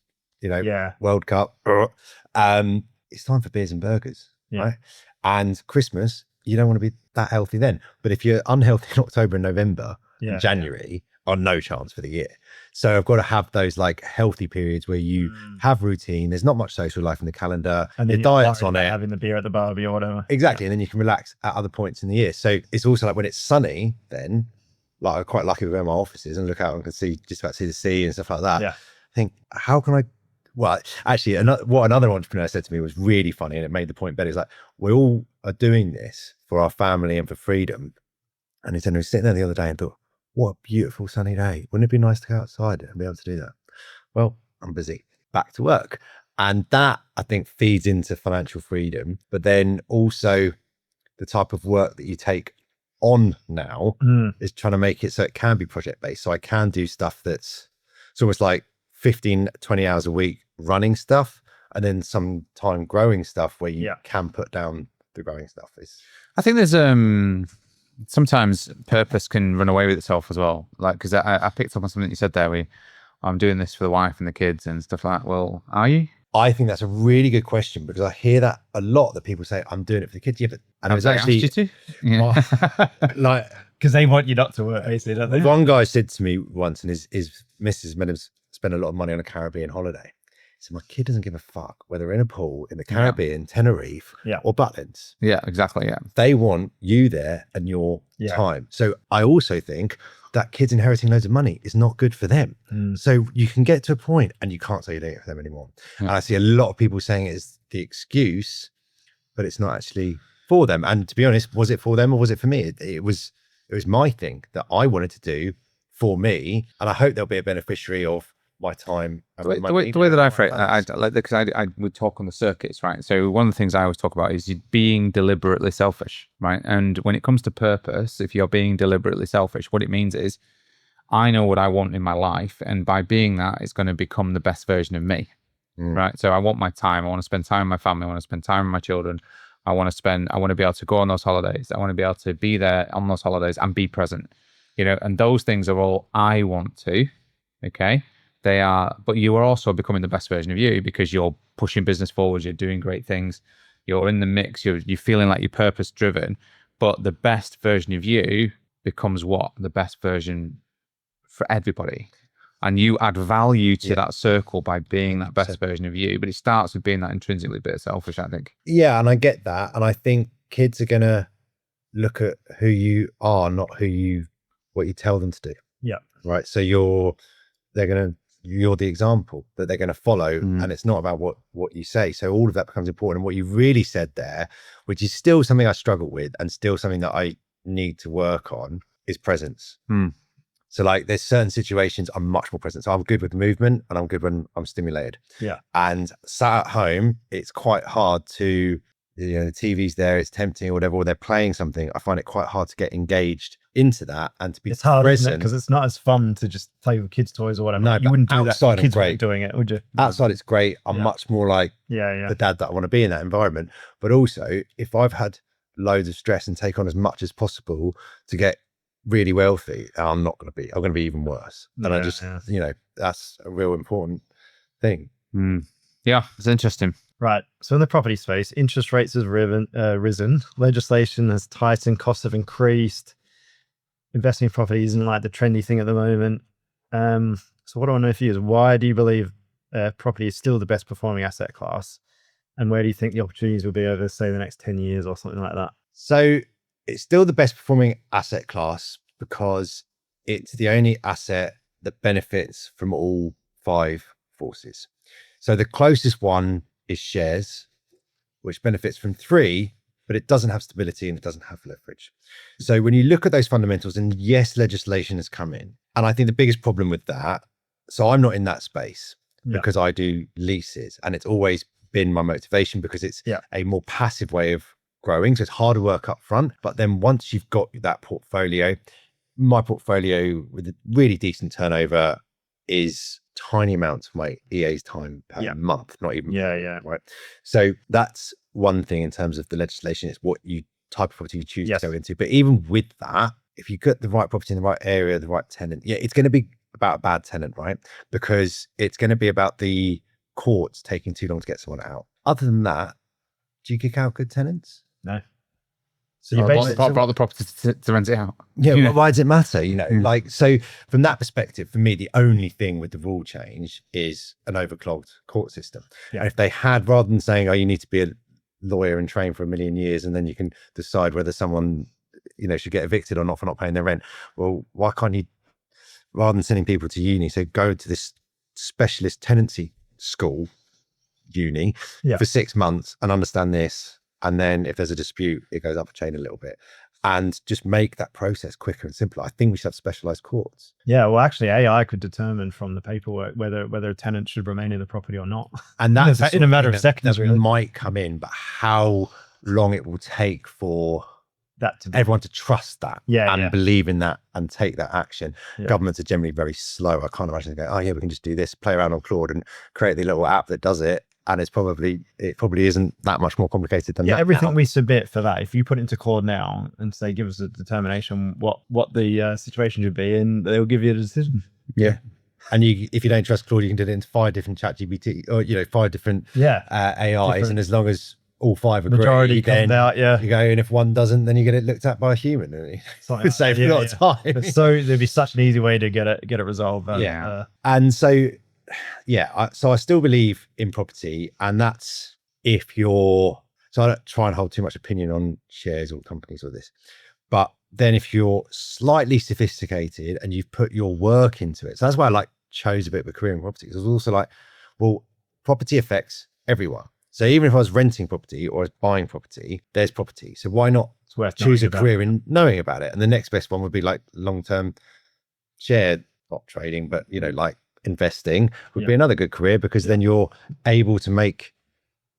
Yeah. World Cup. It's time for beers and burgers, Yeah. right? And Christmas, you don't want to be that healthy then. But if you're unhealthy in October and November Yeah, and January, are no chance for the year. So I've got to have those like healthy periods where you have routine. There's not much social life in the calendar. And Your then diet's on it. having the beer at the barbie or whatever. Exactly. And then you can relax at other points in the year. So it's also like when it's sunny, then like I'm quite lucky with where my office is and look out and can see just about see the sea and stuff like that. Yeah. I think, how can I? Well, actually, what another entrepreneur said to me was really funny, and it made the point better. It's like, we all are doing this for our family and for freedom. And he was sitting there the other day and thought, what a beautiful sunny day. Wouldn't it be nice to go outside and be able to do that? Well, I'm busy. Back to work. And that, I think, feeds into financial freedom, but then also the type of work that you take on now is trying to make it so it can be project-based. So I can do stuff it's almost like 15, 20 hours a week running stuff, and then some time growing stuff where you can put down the growing stuff. I think there's sometimes purpose can run away with itself as well. Like, because I picked up on something you said there. I'm doing this for the wife and the kids and stuff like that. Well, are you? I think that's a really good question, because I hear that a lot, that people say, I'm doing it for the kids. Yeah, but and it was actually you to? Yeah. like, because they want you not to work, basically, don't they? one guy said to me once, and his missus made him spend a lot of money on a Caribbean holiday. So my kid doesn't give a fuck whether we're in a pool in the Caribbean, Tenerife, or Butlins. Yeah, exactly. Yeah. They want you there and your time. So I also think that kids inheriting loads of money is not good for them. So you can get to a point and you can't say you're doing it for them anymore. And I see a lot of people saying it is the excuse, but it's not actually for them. And to be honest, was it for them or was it for me? It was my thing that I wanted to do for me. And I hope they'll be a beneficiary of my time. The way that I phrase it, because I would talk on the circuits, right? So one of the things I always talk about is being deliberately selfish, right? And when it comes to purpose, if you're being deliberately selfish, what it means is I know what I want in my life, and by being that, it's going to become the best version of me, right? So I want my time. I want to spend time with my family. I want to spend time with my children. I want to be able to go on those holidays. I want to be able to be there on those holidays and be present, and those things are all I want to, okay? They are, but you are also becoming the best version of you because you're pushing business forward. You're doing great things. You're in the mix. You're feeling like you're purpose driven, but the best version of you becomes what? The best version for everybody. And you add value to that circle by being that best version of you. But it starts with being that intrinsically bit selfish, I think. Yeah. And I get that. And I think kids are going to look at who you are, not what you tell them to do. Yeah. Right. So you're the example that they're going to follow, and it's not about what you say. So all of that becomes important. And what you really said there, which is still something I struggle with and still something that I need to work on, is presence. So like there's certain situations I'm much more present. So I'm good with movement and I'm good when I'm stimulated. Yeah. And sat at home, it's quite hard to, the TV's there, it's tempting or whatever, or they're playing something. I find it quite hard to get engaged into that and to be it's hard, present. Because it's not as fun to just play with kids' toys or whatever. No, you wouldn't do that. Outside, Kids great. weren't doing it, would you? Outside, it's great. I'm much more like the dad that I want to be in that environment. But also, if I've had loads of stress and take on as much as possible to get really wealthy, I'm going to be even worse. And I just, that's a real important thing. Yeah, it's interesting. Right. So in the property space, interest rates have risen. Legislation has tightened. Costs have increased. Investing in property isn't like the trendy thing at the moment. So what I want to know for you is, why do you believe property is still the best performing asset class? And where do you think the opportunities will be over, say, the next 10 years or something like that? So it's still the best performing asset class because it's the only asset that benefits from all 5 forces. So the closest one is shares, which benefits from 3, but it doesn't have stability and it doesn't have leverage. So when you look at those fundamentals, and yes, legislation has come in. And I think the biggest problem with that, so I'm not in that space because I do leases, and it's always been my motivation because it's a more passive way of growing. So it's harder work up front. But then once you've got that portfolio, my portfolio with a really decent turnover is tiny amounts of my EA's time per month, not even right. So that's one thing in terms of the legislation. It's what type of property you choose to go into. But even with that, if you get the right property in the right area, the right tenant, it's going to be about a bad tenant, right? Because it's going to be about the courts taking too long to get someone out. Other than that, do you kick out good tenants? No. So you Bought the property to rent it out. Yeah, well, why does it matter? Mm. Like, so from that perspective, for me, the only thing with the rule change is an overclogged court system. Yeah. And if they had, rather than saying, oh, you need to be a lawyer and train for 1 million years, and then you can decide whether someone, should get evicted or not for not paying their rent. Well, why can't you, rather than sending people to uni, so go to this specialist tenancy school, uni, for 6 months and understand this. And then if there's a dispute, it goes up a chain a little bit, and just make that process quicker and simpler. I think we should have specialized courts. Yeah, well, actually, AI could determine from the paperwork whether a tenant should remain in the property or not. And that's in a matter of seconds, that really. might come in, but how long it will take for That to be, everyone to trust that and yeah. believe in that and take that action. Yeah. Governments are generally very slow. I can't imagine going, oh yeah, we can just do this, play around on Claude and create the little app that does it. And it probably isn't that much more complicated than that. Everything now. we submit for that, if you put it into Claude now and say, give us a determination what the situation should be, and they'll give you a decision. Yeah. And if you don't trust Claude, you can do it into 5 different ChatGPT or 5 different AIs, and as long as all 5 agree, Majority then comes out, you go, and if one doesn't, then you get it looked at by a human. And it saves a lot of time. But so there'd be such an easy way to get it resolved. And so so I still believe in property, and that's if you're, so I don't try and hold too much opinion on shares or companies or this, but then if you're slightly sophisticated and you've put your work into it, so that's why I chose a bit of a career in property, because I was also like, well, property affects everyone. So even if I was renting property or I was buying property, there's property. So why not choose a career in knowing about it? And the next best one would be like long-term share, not trading, but investing would be another good career, because then you're able to make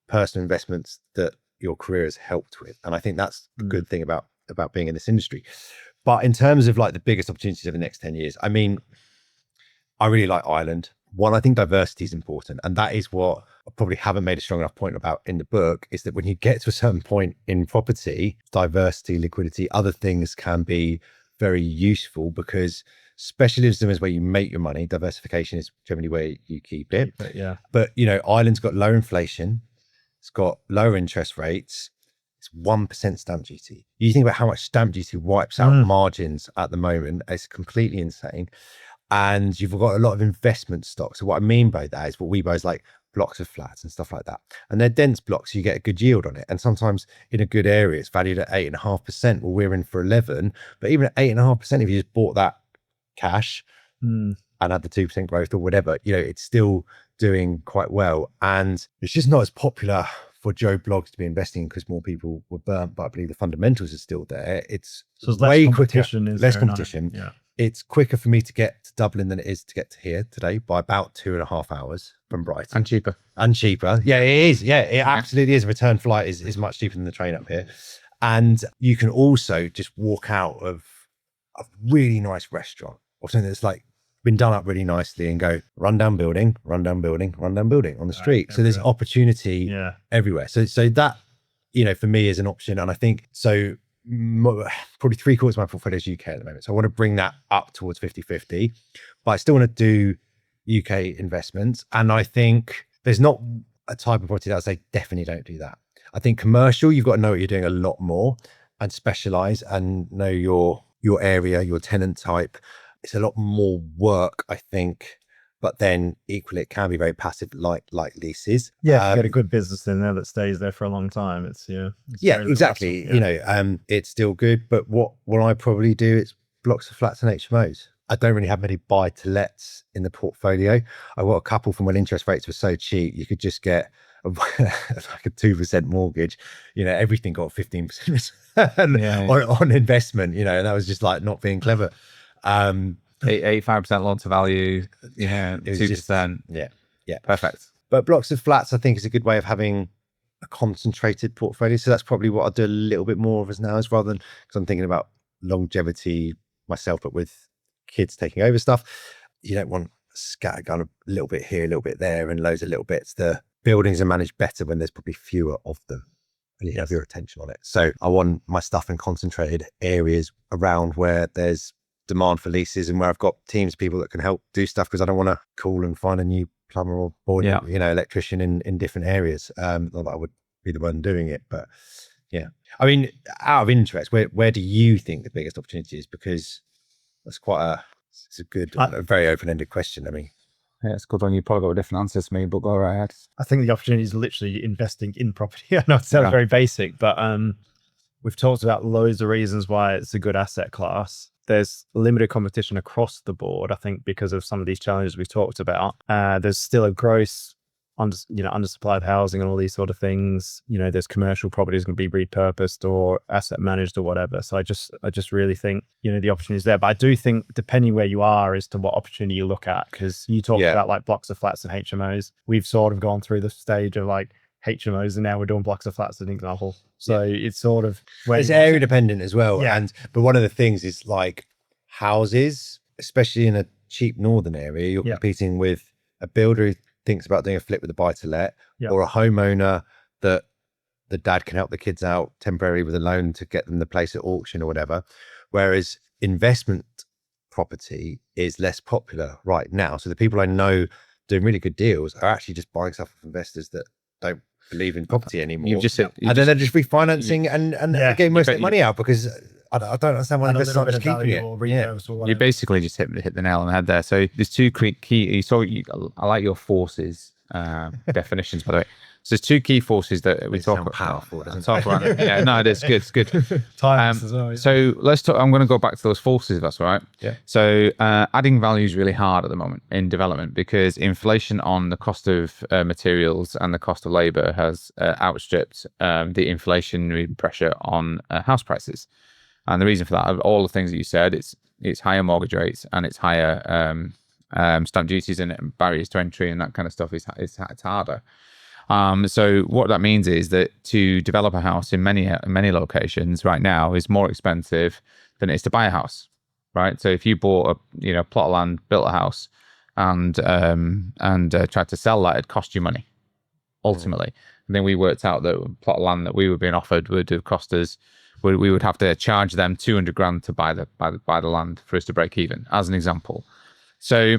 personal investments that your career has helped with. And I think that's the good thing about being in this industry. But in terms of the biggest opportunities over the next 10 years, I mean, I really like Ireland. One, I think diversity is important. And that is what I probably haven't made a strong enough point about in the book, is that when you get to a certain point in property, diversity, liquidity, other things can be very useful, because specialism is where you make your money. Diversification is generally where you keep it. But Ireland's got low inflation. It's got lower interest rates. It's 1% stamp duty. You think about how much stamp duty wipes out margins at the moment. It's completely insane. And you've got a lot of investment stocks. So what I mean by that is what we buy is like blocks of flats and stuff like that. And they're dense blocks, so you get a good yield on it. And sometimes in a good area, it's valued at 8.5%. Well, we're in for 11. But even at 8.5%, if you just bought that cash and had the 2% growth or whatever, it's still doing quite well. And it's just not as popular for Joe Bloggs to be investing because more people were burnt, but I believe the fundamentals are still there. It's way quicker, less competition. It's quicker for me to get to Dublin than it is to get to here today by about 2.5 hours from Brighton. And cheaper. Yeah, it is. Yeah, it absolutely is. A return flight is much cheaper than the train up here. And you can also just walk out of a really nice restaurant or something that's been done up really nicely and go run down building on the street. So there's opportunity everywhere. So that, for me is an option. And I think so probably 3/4 of my portfolio is UK at the moment. So I want to bring that up towards 50-50, but I still want to do UK investments. And I think there's not a type of property that I say definitely don't do that. I think commercial, you've got to know what you're doing a lot more and specialize and know your area, your tenant type. It's a lot more work, I think, but then equally it can be very passive, like leases. Yeah, if you get a good business in there that stays there for a long time, it's exactly. It's still good. But what I probably do is blocks of flats and HMOs. I don't really have many buy to lets in the portfolio. I got a couple from when interest rates were so cheap, you could just get like a 2% mortgage. Everything got 15% on investment. And that was just not being clever. 85% loan to value. Yeah, 2%. Yeah, perfect. But blocks of flats, I think, is a good way of having a concentrated portfolio. So that's probably what I'll do a little bit more of as now, is rather than, because I'm thinking about longevity myself, but with kids taking over stuff, you don't want scattergun a little bit here, a little bit there, and loads of little bits. The buildings are managed better when there's probably fewer of them and you have your attention on it. So I want my stuff in concentrated areas around where there's demand for leases and where I've got teams of people that can help do stuff, because I don't want to call and find a new plumber or board, Yeah. electrician in different areas. Not that I would be the one doing it, but yeah. I mean, out of interest, where do you think the biggest opportunity is? Because that's it's a good, a very open-ended question. I mean, Yeah, it's a good one. You probably got a different answer to me, but go right ahead. I think the opportunity is literally investing in property. I know it sounds very basic, but we've talked about loads of reasons why it's a good asset class. There's limited competition across the board, I think, because of some of these challenges we've talked about. There's still a gross undersupplied housing and all these sort of things. There's commercial properties going to be repurposed or asset managed or whatever. So I just really think, the opportunity is there. But I do think depending where you are as to what opportunity you look at, because you talked about like blocks of flats and HMOs. We've sort of gone through the stage of like HMOs and now we're doing blocks of flats as an example. So it's sort of it's area dependent as well. Yeah. But one of the things is like houses, especially in a cheap northern area, you're competing with a builder who thinks about doing a flip with a buy to let, or a homeowner that the dad can help the kids out temporarily with a loan to get them the place at auction or whatever. Whereas investment property is less popular right now. So the people I know doing really good deals are actually just buying stuff from investors that don't believe in property anymore. And then they're just refinancing and getting most of their money out, because I don't understand why investors aren't just keeping it. You basically just hit the nail on the head there. So there's two key. I like your forces definitions, by the way. So there's two key forces that we talk about. Powerful, doesn't it? Yeah, no, it is good. It's good. Times as well. Yeah. So let's talk. I'm going to go back to those forces, if that's all right. Yeah. So adding value is really hard at the moment in development because inflation on the cost of materials and the cost of labor has outstripped the inflationary pressure on house prices. And the reason for that, of all the things that you said, it's higher mortgage rates and it's higher stamp duties and barriers to entry and that kind of stuff. It's harder. So what that means is that to develop a house in many locations right now is more expensive than it is to buy a house, right? So if you bought a plot of land, built a house, and tried to sell that, it'd cost you money, ultimately. And then we worked out that a plot of land that we were being offered would have cost us. We would have to charge them 200 grand to buy the land for us to break even, as an example. So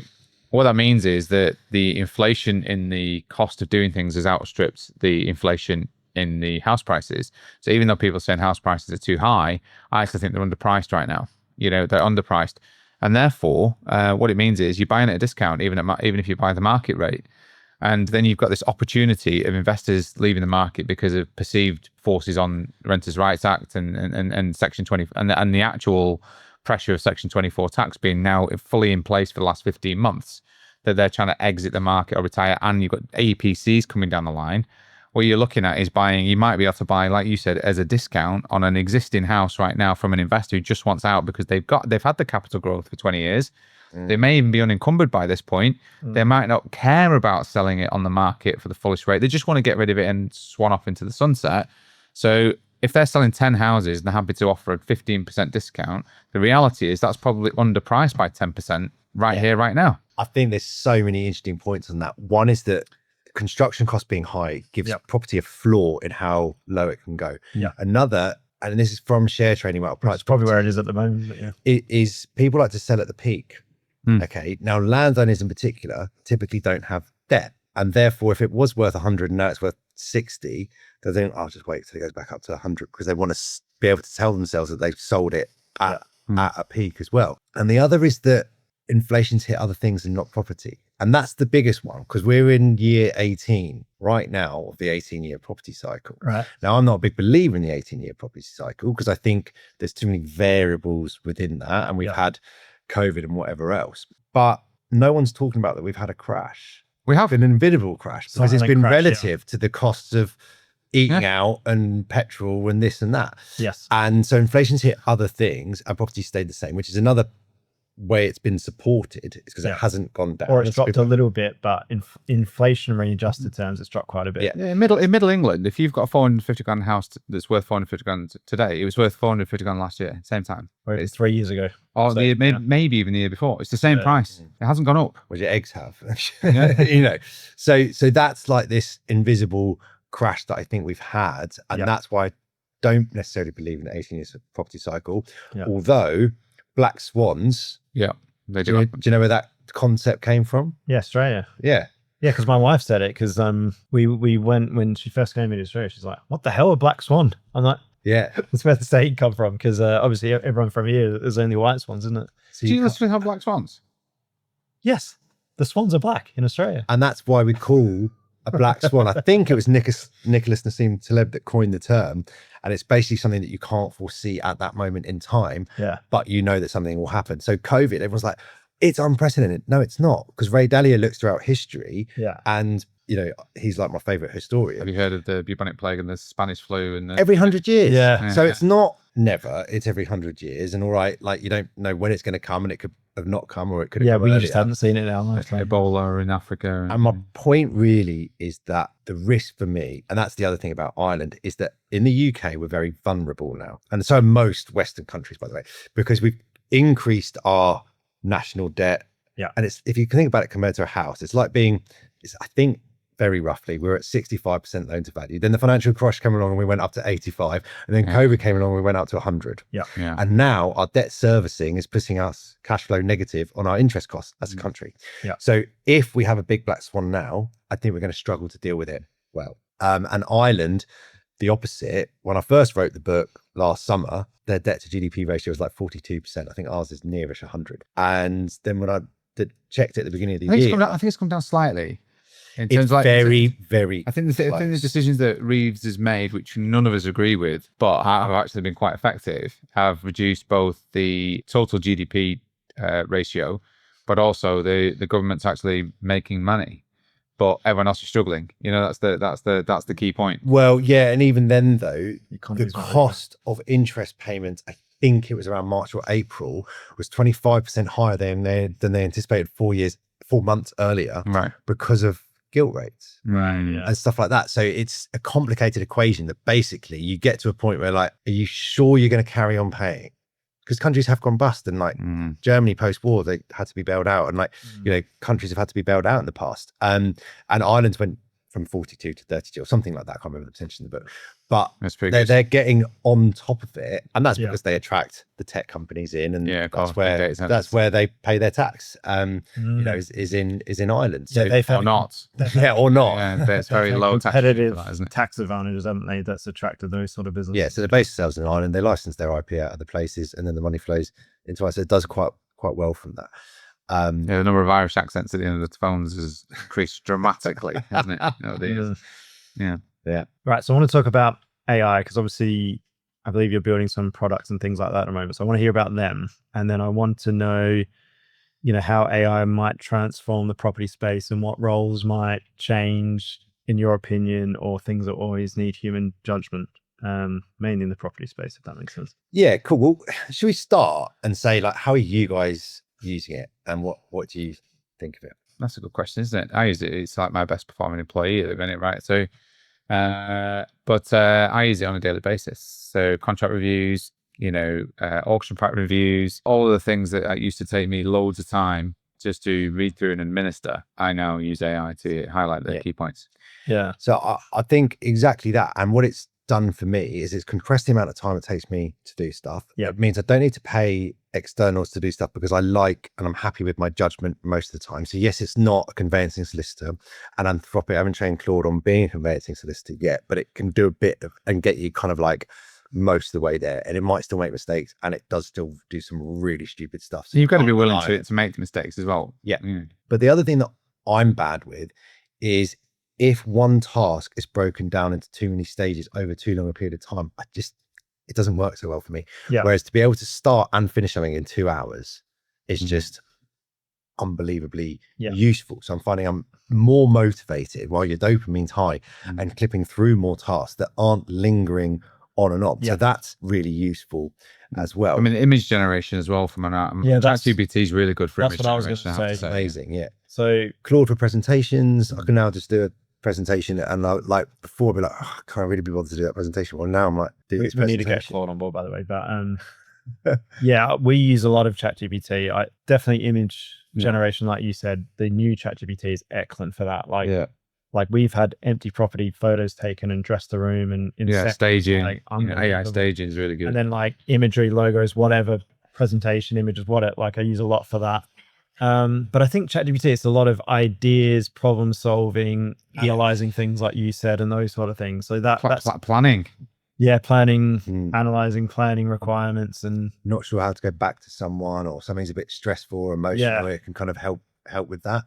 what that means is that the inflation in the cost of doing things has outstripped the inflation in the house prices. So even though people are saying house prices are too high, I actually think they're underpriced right now. They're underpriced. And therefore, what it means is you're buying at a discount, even if you buy the market rate. And then you've got this opportunity of investors leaving the market because of perceived forces on Renters' Rights Act and Section 20 and the actual pressure of Section 24 tax being now fully in place for the last 15 months, that they're trying to exit the market or retire. And you've got APCs coming down the line. What you're looking at is you might be able to buy, like you said, as a discount on an existing house right now from an investor who just wants out because they've had the capital growth for 20 years. They may even be unencumbered by this point. They might not care about selling it on the market for the fullest rate. They just want to get rid of it and swan off into the sunset. So if they're selling 10 houses and they're happy to offer a 15% discount, the reality is that's probably underpriced by 10% here, right now. I think there's so many interesting points on that. One is that construction costs being high gives property a floor in how low it can go. Yeah. Another, and this is from share trading, well, price probably where it is at the moment. It is people like to sell at the peak. Okay. Now, landowners in particular typically don't have debt. And therefore, if it was worth 100 and now it's worth 60, they think, I'll just wait till it goes back up to 100 because they want to be able to tell themselves that they've sold it at a peak as well. And the other is that inflation's hit other things and not property. And that's the biggest one because we're in year 18 right now of the 18-year property cycle. Right. Now, I'm not a big believer in the 18-year property cycle because I think there's too many variables within that. And we've had COVID and whatever else. But no one's talking about that we've had a crash. We have an inevitable crash because it's been relative to the costs of eating out and petrol and this and that. Yes. And so inflation's hit other things and property stayed the same, which is another way it's been supported is because it hasn't gone down. Or it's dropped a little bit, but in inflationary adjusted terms, it's dropped quite a bit. Yeah, in middle England, if you've got a 450 grand house that's worth 450 grand today, it was worth 450 grand last year, same time. Where it's 3 years ago. Or maybe even the year before. It's the same price. It hasn't gone up. What your eggs have. So that's like this invisible crash that I think we've had. And that's why I don't necessarily believe in the 18 years of property cycle. Although black swans. Yeah. Do you know where that concept came from? Yeah, Australia. Yeah. Yeah, because my wife said it because we went when she first came into Australia. She's like, "What the hell, a black swan?" I'm like, Yeah. "That's where the state come from." Because obviously everyone from here is only white swans, isn't it? So Do you can't- literally have black swans? Yes, the swans are black in Australia. and that's why we call a black swan. I think it was Nicholas Nassim Taleb that coined the term, and it's basically something that you can't foresee at that moment in time, Yeah, but you know that something will happen. So COVID, everyone's like, it's unprecedented. No, it's not, because Ray Dalio looks throughout history, yeah. and he's like my favorite Have historian. you heard of the bubonic plague and the Spanish flu and the Every 100 years. Yeah. So it's not never, it's every 100 years. And all right, like you don't know when it's going to come, and it could have not come, or it could have Yeah, come we earlier. just hadn't seen it in our lifetime. Ebola in Africa? And my point really is that the risk for me, and that's the other thing about Ireland, is that in the UK, we're very vulnerable now. And so are most Western countries, by the way, because we've increased our national debt. Yeah. And it's, if you think about it compared to a house, it's like I think very roughly, we're at 65% loan to value. Then the financial crash came along and we went up to 85. And then COVID came along and we went up to 100. Yeah. Yeah. And now our debt servicing is putting us cash flow negative on our interest costs as a country. Yeah. So if we have a big black swan now, I think we're going to struggle to deal with it well. And Ireland, the opposite. When I first wrote the book last summer, their debt to GDP ratio was like 42%. I think ours is nearish 100. And then when I checked it at the beginning of the year, I think it's come down slightly. In it's terms of like, very, very I think the decisions that Reeves has made, which none of us agree with, but have actually been quite effective, have reduced both the total GDP ratio, but also the government's actually making money, but everyone else is struggling. That's the key point. Well, yeah, and even then though, the economy's not very cost of interest payments, I think it was around March or April, was 25% higher than they anticipated 4 months earlier, Right. because of gilt rates Right. and stuff like that. So it's a complicated equation that basically you get to a point where, like, are you sure you're going to carry on paying? Because countries have gone bust, and like Germany post-war, they had to be bailed out, and countries have had to be bailed out in the past. And Ireland went from 42 to 32 or something like that. I can't remember the percentage in the book, but That's pretty good. they're getting on top of it, and that's Yeah. because they attract the tech companies in, and Yeah, that's big data centers. that's where they pay their tax. Is in Ireland. So Yeah, they've had Or not. yeah, or not. Yeah, there's very they've had low tax competitive for that, isn't it? tax advantages, haven't they? That's attracted those sort of businesses. Yeah, so they base themselves in Ireland. They license their IP out of other places, and then the money flows into us. So it does quite well from that. Yeah, the number of Irish accents at the end of the phones has increased dramatically, hasn't it? Yeah. Right. So I want to talk about AI because obviously I believe you're building some products and things like that at the moment. So I want to hear about them. And then I want to know, how AI might transform the property space and what roles might change in your opinion, or things that always need human judgment, mainly in the property space, if that makes sense. Yeah, cool. Well, should we start and say, like, how are you guys using it, and what do you think of it? That's a good question, isn't it? I use it. It's like my best performing employee at the minute, right? So, but I use it on a daily basis. So contract reviews, auction pack reviews, all of the things that used to take me loads of time just to read through and administer, I now use AI to highlight the key points. Yeah. So I think exactly that. And what it's done for me is it's compressed the amount of time it takes me to do stuff. Yeah. It means I don't need to pay externals to do stuff because I like and I'm happy with my judgment most of the time. So yes, it's not a conveyancing solicitor, and Anthropic, I haven't trained Claude on being a conveyancing solicitor yet, but it can do a bit of and get you kind of like most of the way there, and it might still make mistakes, and it does still do some really stupid stuff. So you've got to be can't willing rely on to make the mistakes as well. Yeah. But the other thing that I'm bad with is if one task is broken down into too many stages over too long a period of time, it doesn't work so well for me. Yeah. Whereas to be able to start and finish something in 2 hours is just unbelievably useful. So I'm finding I'm more motivated while your dopamine's high and clipping through more tasks that aren't lingering on and on. So that's really useful as well. I mean, image generation as well from an ChatGPT is really good for that's image what I was generation. gonna I have say. to Amazing, yeah. So Claude for presentations, I can now just do a presentation, and like before I'd be like, oh, I can't really be bothered to do that presentation. Well, now I'm like, do this we need to get presentation. Claude on board, by the way. But yeah, we use a lot of ChatGPT. I definitely image generation, like you said. The new ChatGPT is excellent for that. Like we've had empty property photos taken and dressed the room and in staging. like, AI staging is really good. And then like imagery, logos, whatever, presentation images, whatever. Like I use a lot for that. But I think ChatGPT, it's a lot of ideas, problem solving, analyzing things like you said, and those sort of things. So that's Planning. planning, analyzing, planning requirements, and Not sure how to go back to someone, or something's a bit stressful or emotional. It can kind of help with that.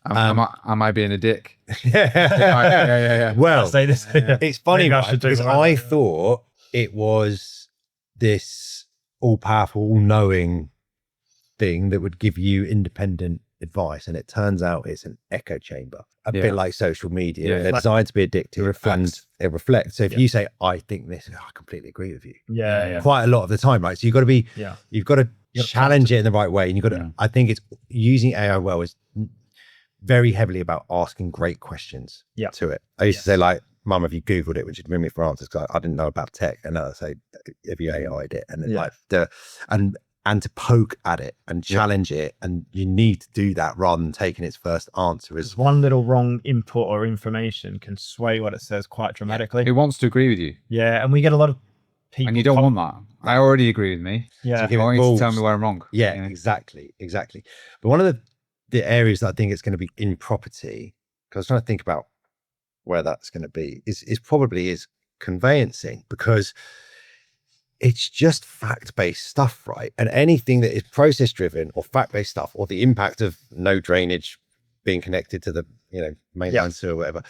Am I being a dick? Yeah. Well, I'll say this. it's funny, Maybe I right? should do Because more I of that. thought it was this all-powerful, all-knowing thing that would give you independent advice, and it turns out it's an echo chamber, a bit like social media. They're designed to be addictive, and it reflects. So if you say, I think this, I completely agree with you. Quite a lot of the time, right? So you've got to be, you've got to challenge it in the right way, and you've got to, I think it's using AI well is very heavily about asking great questions to it. I used to say, like, Mum, have you Googled it? Which would bring me for answers, because I didn't know about tech. And I say, have you AI'd it? And like and to poke at it and challenge it, and you need to do that rather than taking its first answer as one little wrong input or information can sway what it says quite dramatically. It wants to agree with you. Yeah, and we get a lot of people, and you don't want that. I already agree with me. Yeah, I want you to tell me where I'm wrong. Yeah, exactly. But one of the areas that I think it's going to be in property, because I was trying to think about where that's going to be, is probably conveyancing, because it's just fact-based stuff, right? And anything that is process-driven or fact-based stuff, or the impact of no drainage being connected to the mainline sewer or whatever,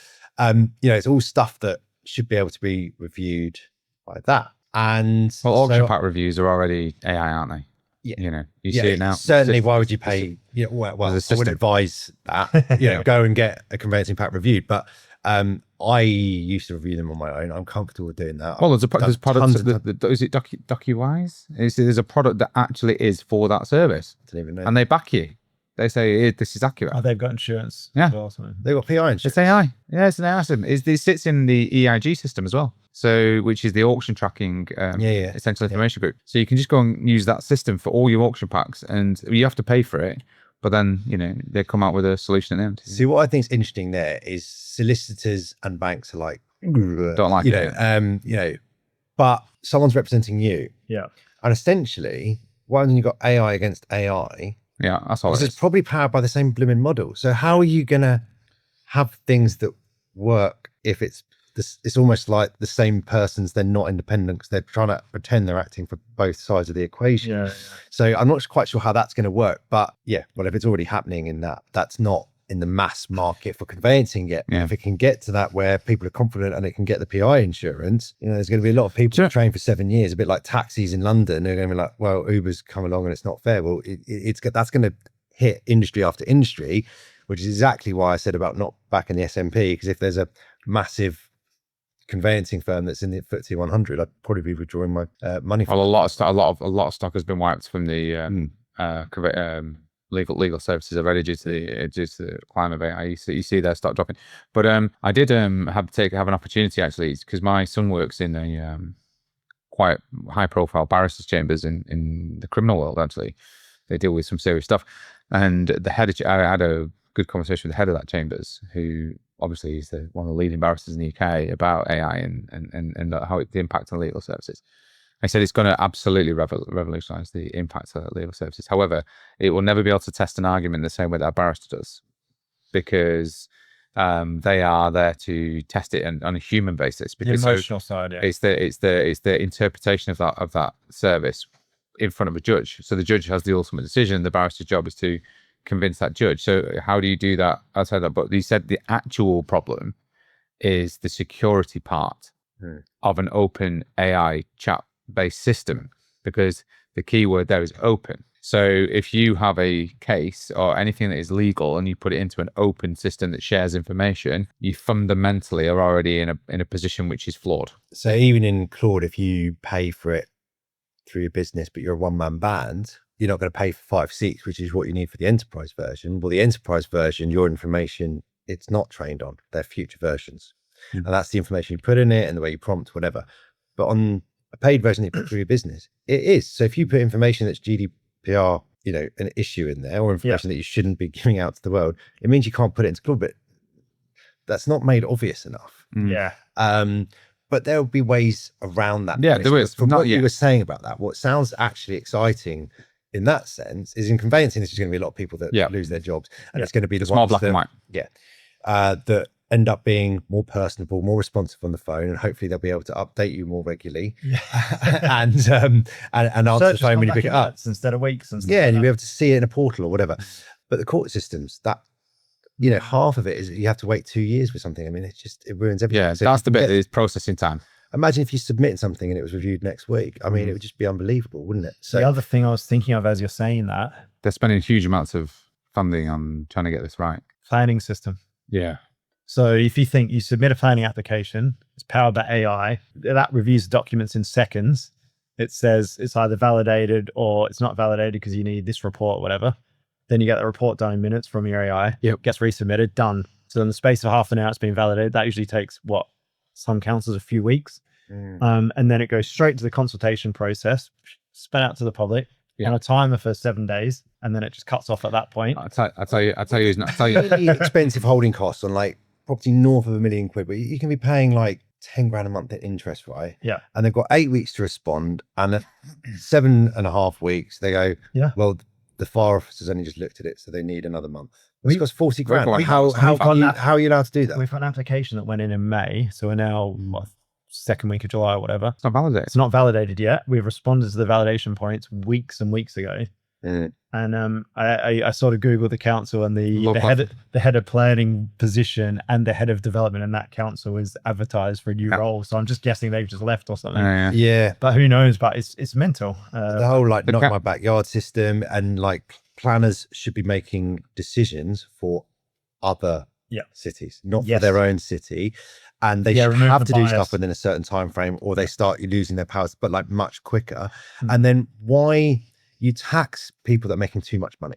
it's all stuff that should be able to be reviewed by that. And auction pack reviews are already AI, aren't they? Yeah, you see it now. Certainly, why would you pay? I wouldn't advise that. Go and get a conveyancing pack reviewed, but I used to review them on my own. I'm comfortable with doing that. Well, there's products. Is it DocuWise? There's a product that actually is for that service. I didn't even know. And they back you. They say this is accurate. Oh, they've got insurance. Yeah, as well, they've got PI insurance. It's AI. Yeah, it's an AI system. It sits in the EIG system as well. So, which is the auction tracking essential information group. So you can just go and use that system for all your auction packs, and you have to pay for it. But then, they come out with a solution at the end. See, what I think is interesting there is solicitors and banks are like, don't like it. But someone's representing you. Yeah. And essentially, why haven't you got AI against AI? Yeah, that's all. Because it's probably powered by the same blooming model. So how are you going to have things that work if it's almost like the same persons, they're not independent, because they're trying to pretend they're acting for both sides of the equation. Yeah. So I'm not quite sure how that's going to work, but if it's already happening in that's not in the mass market for conveyancing yet. If it can get to that where people are confident and it can get the PI insurance, there's going to be a lot of people who train for 7 years, a bit like taxis in London. They're going to be like, well, Uber's come along and it's not fair. Well, that's going to hit industry after industry, which is exactly why I said about not backing the S&P, because if there's a massive conveyancing firm that's in the FTSE 100, I'd probably be withdrawing my money from. Well, a lot of stock has been wiped from the legal services already due to the climate of AI. You see their stock dropping. But I did have an opportunity, actually, because my son works in a quite high profile barristers chambers in the criminal world. Actually, they deal with some serious stuff, and I had a good conversation with the head of that chambers, who obviously is one of the leading barristers in the UK, about AI and how the impact on legal services. I said it's going to absolutely revolutionize the impact of legal services. However, it will never be able to test an argument the same way that a barrister does, because they are there to test it on a human basis. Because the emotional side, it's the interpretation of that service in front of a judge. So the judge has the ultimate decision. The barrister's job is to convince that judge. So how do you do that outside that? But he said the actual problem is the security part of an open AI chat-based system, because the key word there is open. So if you have a case or anything that is legal and you put it into an open system that shares information, you fundamentally are already in a position which is flawed. So even in Claude, if you pay for it through your business, but you're a one-man band, you're not going to pay for 5 seats, which is what you need for the enterprise version. Well, the enterprise version, your information, it's not trained on. They're future versions. And that's the information you put in it and the way you prompt, whatever. But on a paid version that you put through your business, it is. So if you put information that's GDPR, an issue in there, or information that you shouldn't be giving out to the world, it means you can't put it into Claude, but that's not made obvious enough. Yeah. But there will be ways around that. Yeah, there is. From what you were saying about that, what sounds actually exciting in that sense is in conveyancing. There's going to be a lot of people that Yeah. lose their jobs, and Yeah. it's going to be the It's more ones black that, and white. that end up being more personable, more responsive on the phone, and hopefully they'll be able to update you more regularly and answer Search the phone when you pick it up. instead of weeks and stuff Yeah, like and you'll that. be able to see it in a portal or whatever. But the court systems, that half of it is you have to wait 2 years for something. I mean, it ruins everything. Yeah, So if that's you the can bit get- that is processing time. Imagine if you submitted something and it was reviewed next week. I mean, it would just be unbelievable, wouldn't it? So The other thing I was thinking of as you're saying that, They're spending huge amounts of funding on trying to get this right. planning system. Yeah. So if you think you submit a planning application, it's powered by AI, that reviews documents in seconds. It says it's either validated or it's not validated because you need this report or whatever. Then you get the report done in minutes from your AI. Yep. Gets resubmitted, done. So in the space of half an hour, it's been validated. That usually takes some councils a few weeks. And then it goes straight to the consultation process, spit out to the public on a timer for 7 days. And then it just cuts off at that point. I'll tell you. really expensive holding costs on like property north of £1 million, but you can be paying like 10 grand a month in interest, right? Yeah. And they've got 8 weeks to respond, and at 7.5 weeks they go, Yeah. well, the fire officers only just looked at it, so they need another month. It costs 40 grand. We've How got are you allowed to do that? We've got an application that went in May. So we're now, second week of July or whatever. It's not validated. It's not validated yet. We've responded to the validation points weeks and weeks ago. And I sort of Googled the council, and the head of planning position and the head of development in that council is advertised for a new role. So I'm just guessing they've just left or something. Yeah. But who knows? But it's mental. The whole like knock my backyard system, and like planners should be making decisions for other cities, not for their own city. And they should have to do stuff within a certain time frame, or they start losing their powers, but like much quicker. And then why you tax people that are making too much money?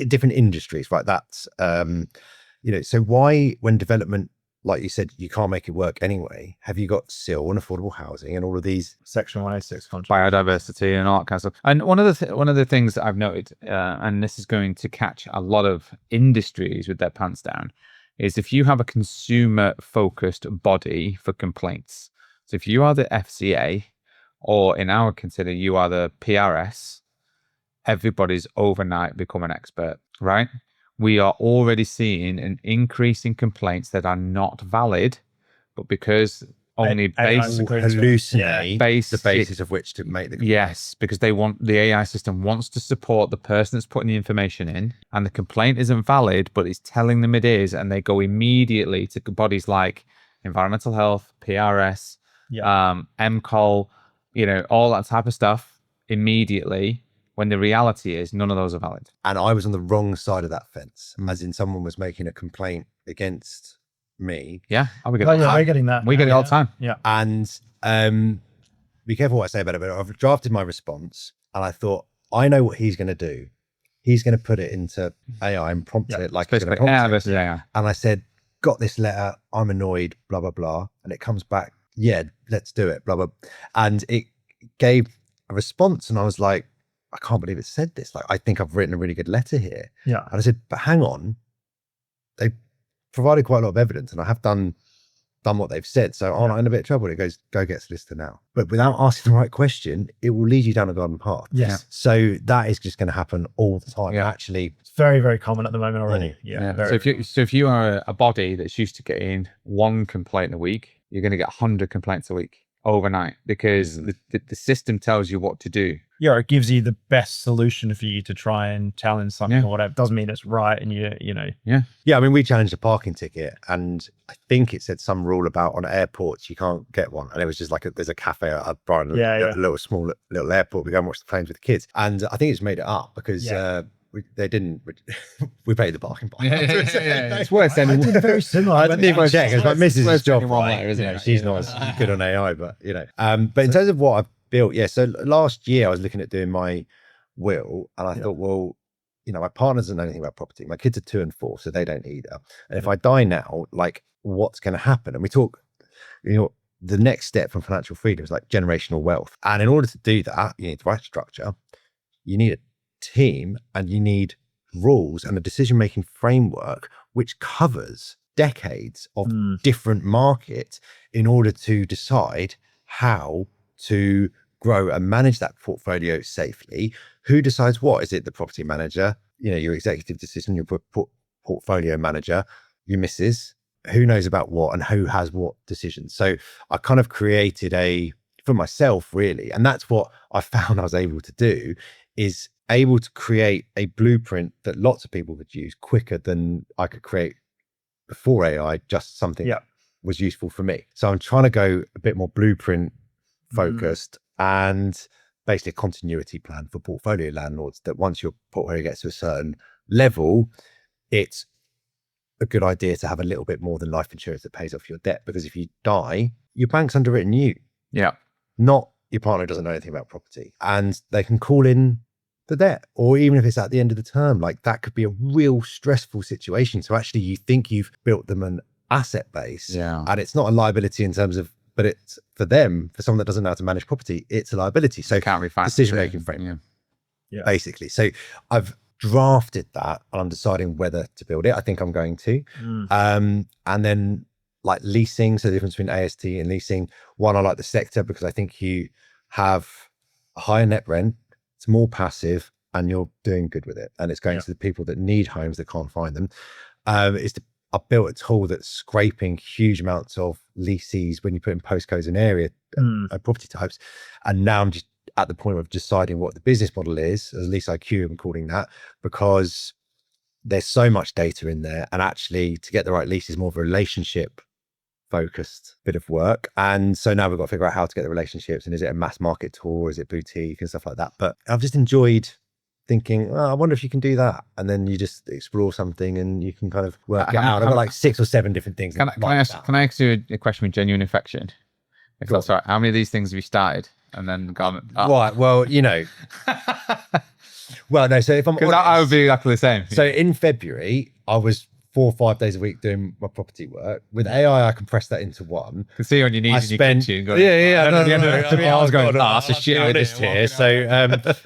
Different industries, right? That's so why, when development, like you said, you can't make it work anyway, have you got SIL and affordable housing and all of these Section 106 contracts, biodiversity and all that kind of stuff? And one of the things that I've noted, and this is going to catch a lot of industries with their pants down, is if you have a consumer-focused body for complaints. So if you are the FCA, or in our consider you are the PRS, everybody's overnight become an expert, right? We are already seeing an increase in complaints that are not valid, but because only hallucinate base the basis of which to make the complaint. Yes, because the AI system wants to support the person that's putting the information in, and the complaint isn't valid, but it's telling them it is, and they go immediately to bodies like environmental health, PRS, MCOL, all that type of stuff immediately, when the reality is none of those are valid. And I was on the wrong side of that fence, as in someone was making a complaint against me. Yeah, we're getting that. We get it all the time. Yeah. And be careful what I say about it, but I've drafted my response, and I thought, I know what he's going to do. He's going to put it into AI and prompt it like he's going to prompt AI it. versus AI. And I said, got this letter, I'm annoyed, blah, blah, blah. And it comes back, yeah, let's do it, blah, blah. And it gave a response, and I was like, I can't believe it said this. Like, I think I've written a really good letter here. Yeah. And I said, but hang on, they provided quite a lot of evidence, and I have done what they've said. So I'm not in a bit of trouble. It goes, go get solicitor now. But without asking the right question, it will lead you down a garden path. Yes. So that is just going to happen all the time. Yeah. Actually, It's very, very common at the moment already. Yeah. So if you are a body that's used to getting one complaint a week, you're going to get 100 complaints a week overnight, because the system tells you what to do. Yeah, it gives you the best solution for you to try and challenge something or whatever. It doesn't mean it's right, and Yeah, I mean, we challenged a parking ticket, and I think it said some rule about on airports you can't get one, and it was just like there's a cafe at Brighton, a little small little airport. We go and watch the planes with the kids, and I think it's made it up because they didn't. We paid the parking fine. It's worse than I did very similar. I didn't even check. It's my missus' job, right? Isn't it? She's not as good on AI, but But in terms of what I've built, so last year I was looking at doing my will, and I thought, well, my partner doesn't know anything about property. My kids are 2 and 4, so they don't either. And if I die now, like, what's going to happen? And we talk, the next step from financial freedom is like generational wealth. And in order to do that, you need the right structure, you need a team, and you need rules and a decision-making framework which covers decades of different markets in order to decide how to grow and manage that portfolio safely, who decides what? Is it the property manager, your executive decision, your portfolio manager, your missus? Who knows about what and who has what decisions? So I kind of created for myself, really, and that's what I found I was able to do, is able to create a blueprint that lots of people could use quicker than I could create before AI, just something that was useful for me. So I'm trying to go a bit more blueprint focused and basically a continuity plan for portfolio landlords, that once your portfolio gets to a certain level, it's a good idea to have a little bit more than life insurance that pays off your debt, because if you die, your bank's underwritten you. Yeah. Not your partner doesn't know anything about property, and they can call in the debt, or even if it's at the end of the term, like that could be a real stressful situation. So actually you think you've built them an asset base, and it's not a liability in terms of, but it's for them, for someone that doesn't know how to manage property, it's a liability. So can't refinance decision-making framework, basically. So I've drafted that and I'm deciding whether to build it. I think I'm going to. And then like leasing, so the difference between AST and leasing. One, I like the sector because I think you have a higher net rent, it's more passive, and you're doing good with it. And it's going to the people that need homes that can't find them. I built a tool that's scraping huge amounts of leases when you put in postcodes and area property types. And now I'm just at the point of deciding what the business model is, as Lease IQ I'm calling that, because there's so much data in there. And actually to get the right lease is more of a relationship focused bit of work. And so now we've got to figure out how to get the relationships, and is it a mass market tool or is it boutique and stuff like that. But I've just enjoyed thinking, I wonder if you can do that. And then you just explore something and you can kind of work it out. I've got like 6 or 7 different things. Can I ask you a question with genuine affection? If that's right. How many of these things have you started and then gone? Right. Well, well, no. So if I'm honest, I would be exactly the same. So in February, I was 4 or 5 days a week doing my property work. With AI, I compressed that into one. You can see on your knees in your kitchen. Going, I was going, that's a shit with this here. So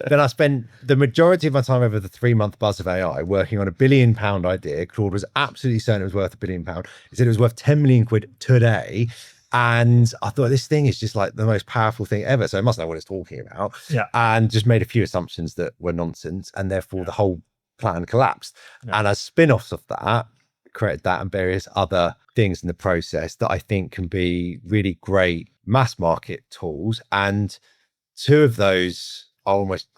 then I spent the majority of my time over the 3-month buzz of AI working on £1 billion idea. Claude was absolutely certain it was worth £1 billion. He said it was worth 10 million quid today. And I thought, this thing is just like the most powerful thing ever. So it must know what it's talking about. Yeah. And just made a few assumptions that were nonsense. And therefore the whole plan collapsed. And as spin-offs of that, created that and various other things in the process that I think can be really great mass market tools. And 2 of those are almost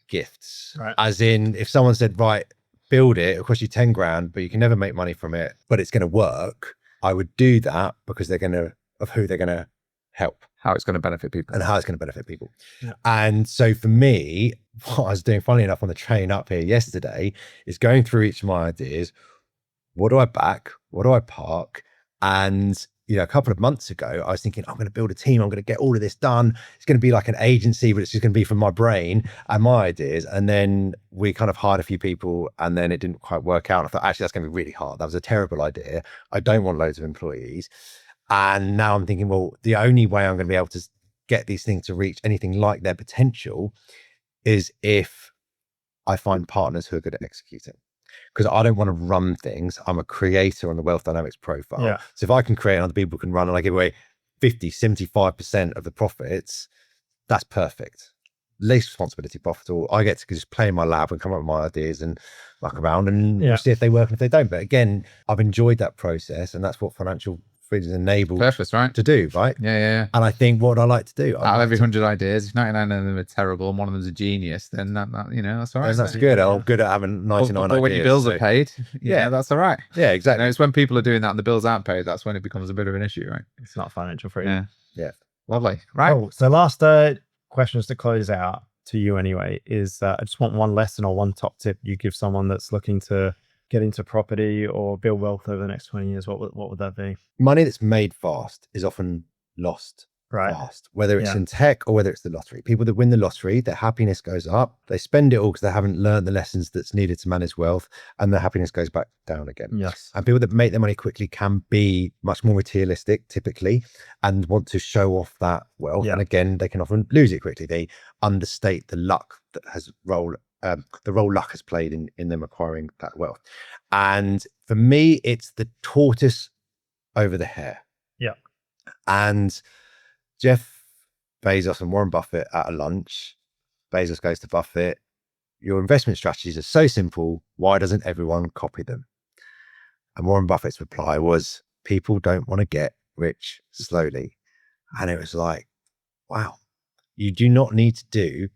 gifts. Right. As in, if someone said, right, build it, it'll cost you 10 grand, but you can never make money from it, but it's going to work, I would do that because they're going to, of who they're going to help. How it's going to benefit people. And how it's going to benefit people. Yeah. And so for me, what I was doing, funnily enough, on the train up here yesterday, is going through each of my ideas. What do I back? What do I park? And, a couple of months ago, I was thinking, I'm going to build a team. I'm going to get all of this done. It's going to be like an agency, but it's just going to be from my brain and my ideas. And then we kind of hired a few people and then it didn't quite work out. I thought, actually, that's going to be really hard. That was a terrible idea. I don't want loads of employees. And now I'm thinking, well, the only way I'm going to be able to get these things to reach anything like their potential is if I find partners who are good at executing. Because I don't want to run things. I'm a creator on the Wealth Dynamics profile. Yeah. So if I can create and other people can run and I give away 50, 75% of the profits, that's perfect. Least responsibility profitable. I get to just play in my lab and come up with my ideas and muck around and we'll see if they work and if they don't. But again, I've enjoyed that process, and that's what financial freedom is enabled to do, right? Yeah. And I think what I like to do, out of every 100 ideas, if 99 of them are terrible and one of them's a genius, then that that's all right. That's good. I'm good at having 99 but ideas. when your bills are paid, that's all right. Yeah, exactly. It's when people are doing that and the bills aren't paid, that's when it becomes a bit of an issue, right? It's not financial freedom. Yeah. Lovely. Right. Oh, so last questions to close out to you anyway is I just want one lesson or one top tip you give someone that's looking to get into property or build wealth over the next 20 years. What would that be? Money that's made fast is often lost fast, whether it's in tech or whether it's the lottery. People that win the lottery, their happiness goes up. They spend it all because they haven't learned the lessons that's needed to manage wealth, and their happiness goes back down again. Yes. And people that make their money quickly can be much more materialistic typically and want to show off that wealth. And again, they can often lose it quickly. They understate the luck that has the role luck has played in them acquiring that wealth. And for me, it's the tortoise over the hare. Yeah. And Jeff Bezos and Warren Buffett at a lunch. Bezos goes to Buffett. Your investment strategies are so simple. Why doesn't everyone copy them? And Warren Buffett's reply was, people don't want to get rich slowly. And it was like, wow, you do not need to do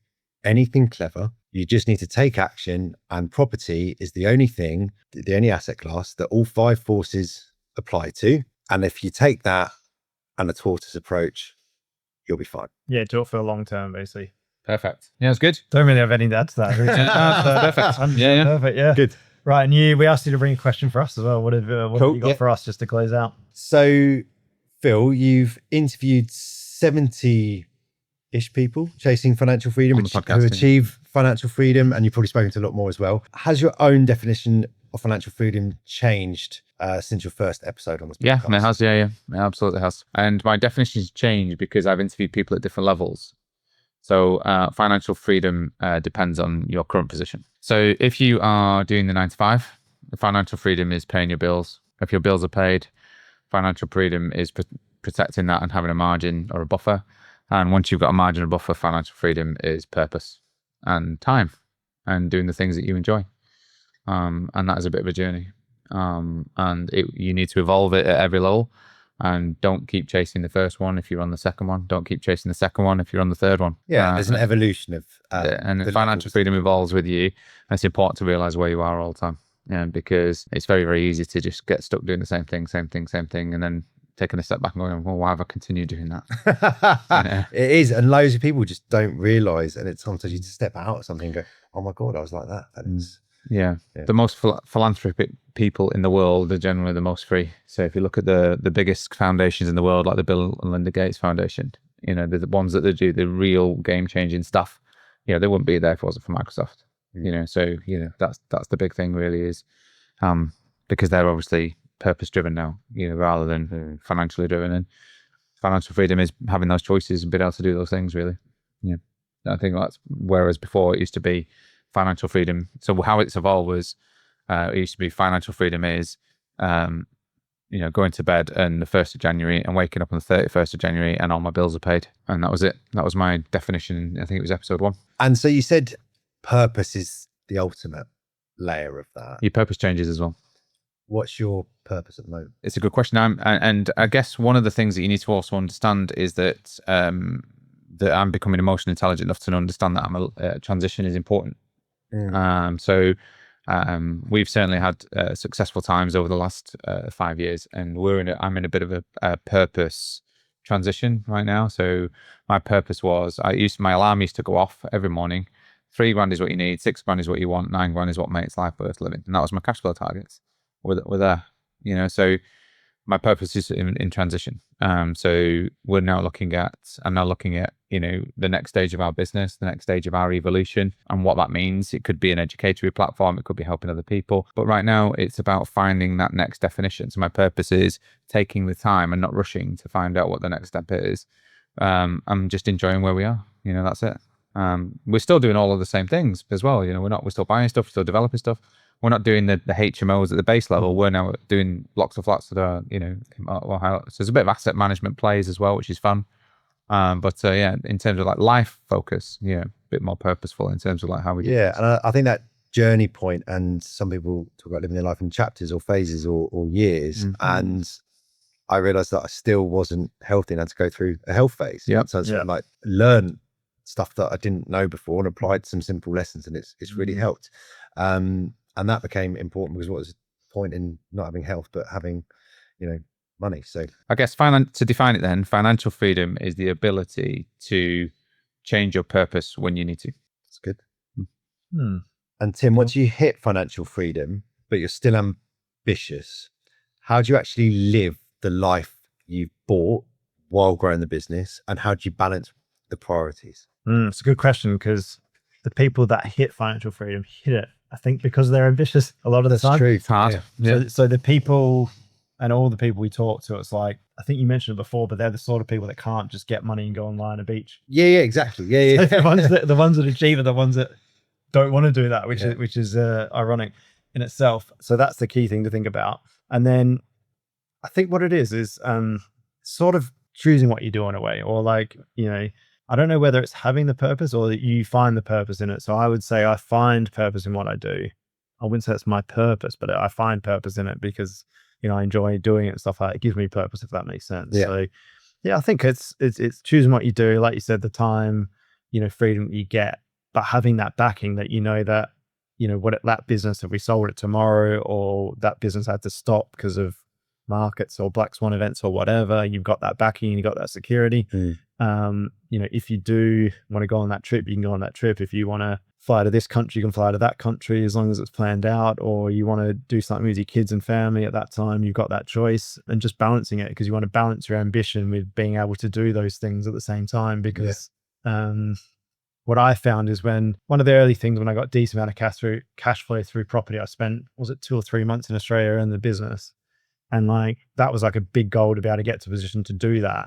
anything clever. You just need to take action. And property is the only thing, the only asset class that all 5 forces apply to. And if you take that and a tortoise approach, you'll be fine. Yeah, do it for a long term, basically. Perfect. Yeah, it's good. Don't really have any to add to that. Perfect. Yeah. Perfect. Yeah. Good. Right, and we asked you to bring a question for us as well. What have you got for us just to close out? So, Phil, you've interviewed 70-ish people chasing financial freedom, who achieve financial freedom, and you've probably spoken to a lot more as well. Has your own definition of financial freedom changed since your first episode on this podcast? Yeah, it has. Yeah, it absolutely has. And my definition has changed because I've interviewed people at different levels. So financial freedom depends on your current position. So if you are doing the 9 to 5, the financial freedom is paying your bills. If your bills are paid, financial freedom is protecting that and having a margin or a buffer. And once you've got a margin or buffer, financial freedom is purpose and time and doing the things that you enjoy. And that is a bit of a journey. And you need to evolve it at every level. And don't keep chasing the first one if you're on the second one. Don't keep chasing the second one if you're on the third one. Yeah, there's an evolution of and financial freedom evolves with you. And it's important to realize where you are all the time. Yeah, because it's very, very easy to just get stuck doing the same thing, and then taking a step back and going, well, why have I continued doing that? It is, and loads of people just don't realize, and it's sometimes you just step out of something and go, oh my God, I was like that. And it's, yeah. The most philanthropic people in the world are generally the most free. So if you look at the biggest foundations in the world, like the Bill and Linda Gates Foundation, they're the ones that they do the real game-changing stuff. They wouldn't be there if it wasn't for Microsoft. So that's the big thing really is because they're obviously purpose-driven now, rather than financially driven. And financial freedom is having those choices and being able to do those things really. Yeah, I think that's whereas before it used to be financial freedom. So how it's evolved was it used to be financial freedom is going to bed on the 1st of January and waking up on the 31st of January and all my bills are paid. And that was it. That was my definition. I think it was episode 1. And so you said purpose is the ultimate layer of that. Your purpose changes as well. What's your purpose at the moment? It's a good question. And I guess one of the things that you need to also understand is that that I'm becoming emotionally intelligent enough to understand that transition is important. So we've certainly had successful times over the last 5 years, and I'm in a bit of a purpose transition right now. So my purpose was my alarm used to go off every morning. 3 grand is what you need, 6 grand is what you want, 9 grand is what makes life worth living, and that was my cash flow targets. We're there, so my purpose is in transition. So I'm now looking at, the next stage of our business, the next stage of our evolution, and what that means. It could be an educatory platform. It could be helping other people. But right now it's about finding that next definition. So my purpose is taking the time and not rushing to find out what the next step is. I'm just enjoying where we are. That's it. We're still doing all of the same things as well. We're still buying stuff, we're still developing stuff. We're not doing the HMOs at the base level. We're now doing blocks of flats that are, so there's a bit of asset management plays as well, which is fun. But in terms of like life focus, a bit more purposeful in terms of like how we do things. And I think that journey point, and some people talk about living their life in chapters or phases or years. And I realized that I still wasn't healthy and had to go through a health phase. So I like learn stuff that I didn't know before and applied some simple lessons, and it's really helped. And that became important because what was the point in not having health, but having, money? So I guess to define it then, financial freedom is the ability to change your purpose when you need to. That's good. And Tim, once you hit financial freedom, but you're still ambitious, how do you actually live the life you've bought while growing the business? And how do you balance the priorities? It's a good question, because the people that hit financial freedom hit it, I think, because they're ambitious a lot of the time. That's true. It's hard. Yeah. So the people and all the people we talk to, it's like, I think you mentioned it before, but they're the sort of people that can't just get money and go and lie on a beach. Yeah, exactly. Yeah. So the ones that achieve are the ones that don't want to do that, which is ironic in itself. So that's the key thing to think about. And then I think what it is sort of choosing what you do in a way, or like, I don't know whether it's having the purpose or that you find the purpose in it. So I would say I find purpose in what I do. I wouldn't say it's my purpose, but I find purpose in it because, I enjoy doing it and stuff like that. It gives me purpose, if that makes sense. Yeah. So yeah, I think it's choosing what you do. Like you said, the time, freedom you get, but having that backing that, that, that business, if we sold it tomorrow or that business had to stop because of markets or black swan events or whatever, you've got that backing, you've got that security. If you do want to go on that trip, you can go on that trip. If you want to fly to this country, you can fly to that country as long as it's planned out, or you want to do something with your kids and family at that time, you've got that choice. And just balancing it, because you want to balance your ambition with being able to do those things at the same time. Because what I found is when one of the early things, when I got decent amount of cash flow through property, I spent, was it 2 or 3 months in Australia in the business. And like, that was like a big goal to be able to get to a position to do that.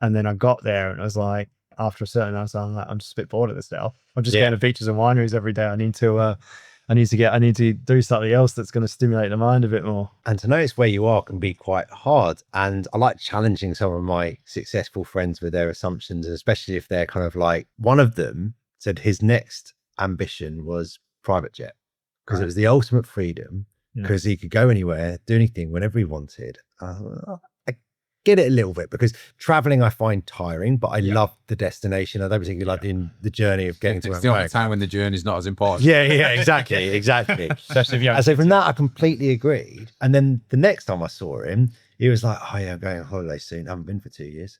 And then I got there and I was like, after a certain amount of time, I'm just a bit bored of this now. I'm just going to beaches and wineries every day. I need to do something else that's going to stimulate the mind a bit more. And to notice where you are can be quite hard. And I like challenging some of my successful friends with their assumptions, especially if they're kind of like, one of them said his next ambition was private jet because it was the ultimate freedom, because he could go anywhere, do anything whenever he wanted. I get it a little bit because traveling I find tiring, but I love the destination. I don't particularly like the journey of getting to it's the only time when the journey's not as important. Yeah, exactly. Especially if you and so from that, I completely agreed. And then the next time I saw him, he was like, "Oh yeah, I'm going on holiday soon. I haven't been for 2 years."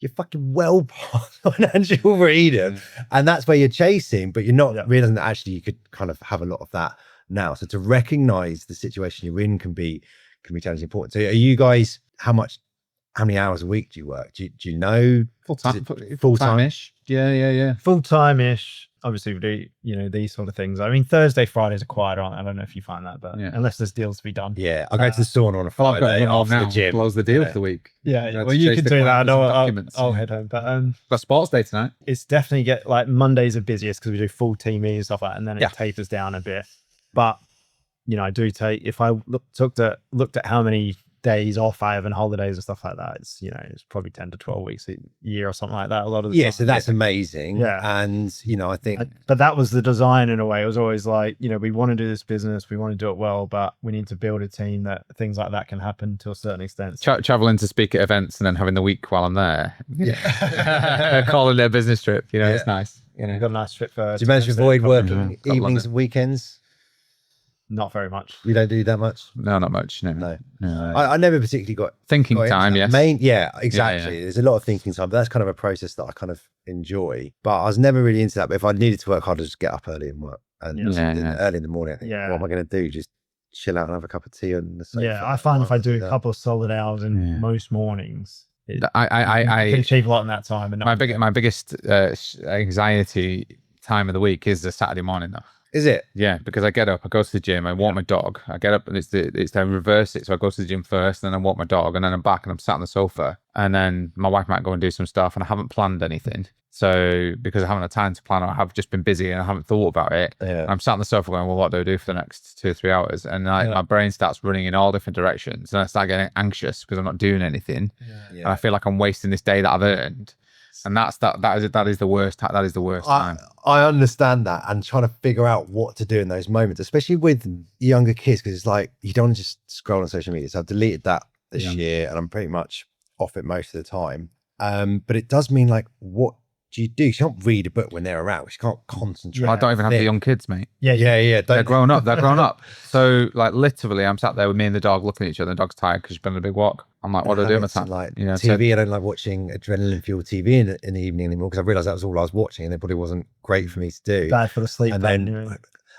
You're fucking well past financial freedom, and that's where you're chasing, but you're not realizing that actually you could kind of have a lot of that now. So to recognize the situation you're in can be challenging, important. So are you guys, how many hours a week do you work? Do you know? Full-time-ish. Yeah. Full-time-ish. Obviously, we do, these sort of things. I mean, Thursday, Fridays are quiet, aren't they? I don't know if you find that, but unless there's deels to be done. Yeah, I'll go to the sauna on a Friday. I've got to run off after now. the gym. Close the deal for the week. Yeah, well, you can do that. I'll head home. But got sports day tonight. It's definitely like Mondays are busiest because we do full team meetings and stuff like that, and then it tapers down a bit. But I do take, if I looked at how many days off I have and holidays and stuff like that, it's it's probably 10 to 12 weeks a year or something like that. A lot of the time. So that's amazing. Yeah. And I think but that was the design in a way. It was always like, we want to do this business, we want to do it well, but we need to build a team that things like that can happen to a certain extent. Traveling to speak at events and then having the week while I'm there. Calling it a business trip, it's nice. Got a nice trip for. Do you manage to avoid working evenings and weekends? Not very much. You don't do that much? No, not much. No. I never particularly got thinking time. Yes. Exactly. Yeah. There's a lot of thinking time, but that's kind of a process that I kind of enjoy. But I was never really into that. But if I needed to work hard, I'd just get up early and work. And early in the morning, I think, what am I going to do? Just chill out and have a cup of tea on the sofa. Yeah, I find if I do a couple of solid hours in most mornings, I can achieve a lot in that time. And my biggest anxiety time of the week is the Saturday morning, though. Is it? Yeah, because I get up, I go to the gym, I walk my dog. I get up and it's then reverse it. So I go to the gym first, and then I walk my dog, and then I'm back and I'm sat on the sofa. And then my wife might go and do some stuff, and I haven't planned anything. So because I haven't had time to plan, or I have just been busy and I haven't thought about it. Yeah. I'm sat on the sofa going, well, what do I do for the next 2 or 3 hours? And my brain starts running in all different directions, and I start getting anxious because I'm not doing anything. Yeah. And I feel like I'm wasting this day that I've earned. And that is the worst. That is the worst time. I understand that, and trying to figure out what to do in those moments, especially with younger kids, because it's like you don't want to just scroll on social media. So I've deleted that this year, and I'm pretty much off it most of the time. But it does mean, like, what do you do? You can't read a book when they're around. You can't concentrate. I don't even have the young kids, mate. Yeah. They're grown up. So like literally, I'm sat there with me and the dog looking at each other. The dog's tired because she's been on a big walk. I'm like, what do I do with my time? Like TV, I don't like watching adrenaline fueled TV in the evening anymore, because I realized that was all I was watching, and it probably wasn't great for me to do. Bad for the sleep. And then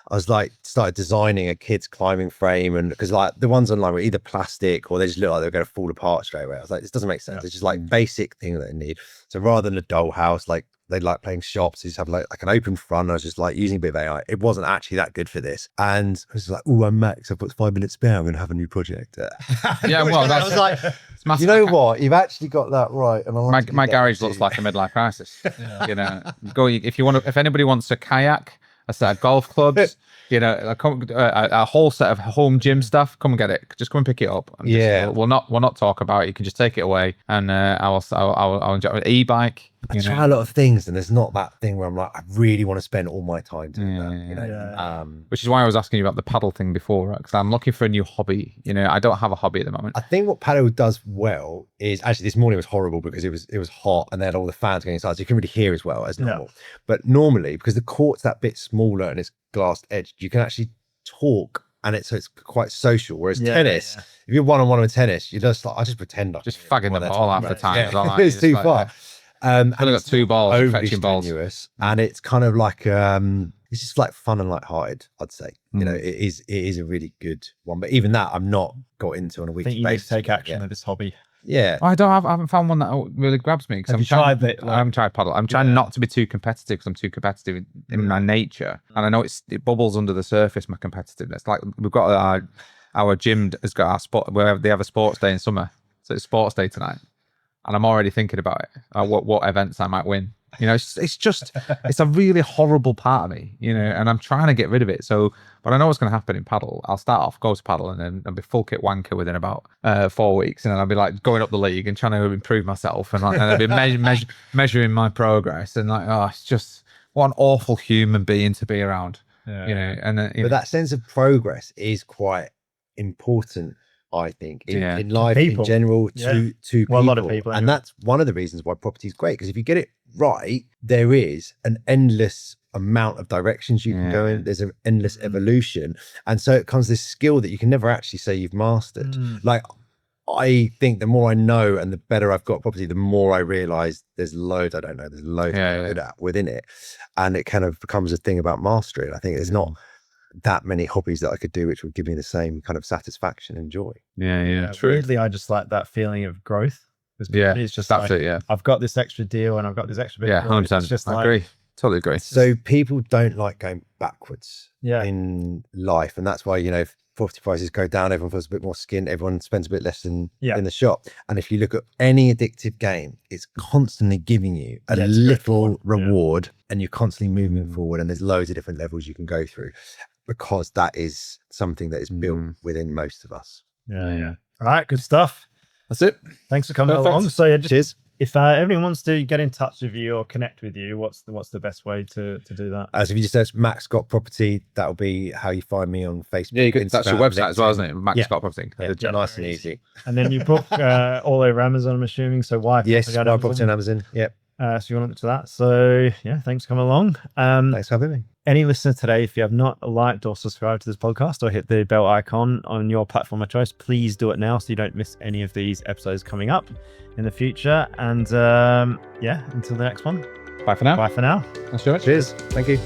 I was like, started designing a kid's climbing frame, and because like the ones online were either plastic or they just look like they're going to fall apart straight away. I was like, this doesn't make sense. It's just like basic thing that they need. So rather than a dollhouse, like they like playing shops, you just have like an open front. I was just like using a bit of AI. It wasn't actually that good for this. And I was like, oh, I'm Max. I've got 5 minutes spare. I'm going to have a new project. Yeah, well, I was like, you know what? You've actually got that right. And my garage looks like a midlife crisis. If anybody wants a kayak, a set of golf clubs, a whole set of home gym stuff, come and get it. Just come and pick it up. We'll not talk about it. You can just take it away, and I'll enjoy it. E-bike. I try a lot of things, and there's not that thing where I'm like, I really want to spend all my time doing that. You know, Yeah. Which is why I was asking you about the paddle thing before, right? Because I'm looking for a new hobby. You know, I don't have a hobby at the moment. I think what paddle does well is actually this morning was horrible because it was hot and they had all the fans going inside, so you couldn't really hear as well as normal. But normally, because the court's that bit smaller and it's glass edged, you can actually talk, and it's quite social. Whereas tennis, if you're one-on-one with tennis, you're just like, I just pretend I'm just fagging the ball half the time. Yeah. It's too far. I've only got 2 balls, overly fetching balls, and it's kind of like it's just like fun and light-hearted, I'd say. You know, it is a really good one, but even that I'm not got into on a weekly basis. I think you need to take action with this hobby. Yeah, I haven't found one that really grabs me. Have you tried it? I haven't tried paddle. I'm trying not to be too competitive because I'm too competitive in my nature, and I know it bubbles under the surface, my competitiveness. Like we've got our gym has got our sport where they have a sports day in summer, so it's sports day tonight. And I'm already thinking about it, what events I might win. You know, it's just, it's a really horrible part of me, you know, and I'm trying to get rid of it. So, but I know what's going to happen in paddle. I'll start off, go to paddle, and then I'll be full kit wanker within about 4 weeks. And then I'll be like going up the league and trying to improve myself. And I'll be measuring my progress. And like, oh, it's just, what an awful human being to be around, you know. And but that sense of progress is quite important, I think, in life in general, to people. A lot of people, and that's one of the reasons why property is great, because if you get it right, there is an endless amount of directions you can go in. There's an endless evolution, and so it comes this skill that you can never actually say you've mastered. Like, I think the more I know and the better I've got property, the more I realize there's loads I don't know. There's loads I'm good at within it, and it kind of becomes a thing about mastery. And I think there's not that many hobbies that I could do which would give me the same kind of satisfaction and joy. True. Weirdly, I just like that feeling of growth. It's just that's like, it. I've got this extra deal and I've got this extra bit. 100%. It's just I agree. Totally agree. So people don't like going backwards Yeah. in life, and that's why, you know, if property prices go down, everyone feels a bit more skinned, everyone spends a bit less in the shop. And if you look at any addictive game, it's constantly giving you a little reward, and you're constantly moving forward, and there's loads of different levels you can go through, because that is something that is built within most of us. All right, good stuff. That's it. Thanks for coming Perfect. along. So yeah, just, Cheers. if anyone wants to get in touch with you or connect with you, what's the best way to do that? As if you just search Max Scott Property, that'll be how you find me on Facebook. Yeah, that's your Instagram, website as well, isn't it? Max Yeah. Scott Property. Yeah, nice and easy. And then you book all over Amazon, I'm assuming. So why? Yes, my property on Amazon. Yep. So you want to that. So yeah, thanks for coming along. Thanks for having me. Any listener today, if you have not liked or subscribed to this podcast or hit the bell icon on your platform of choice, please do it now so you don't miss any of these episodes coming up in the future. And until the next one. Bye for now. Bye for now. That's right. Cheers. Thank you.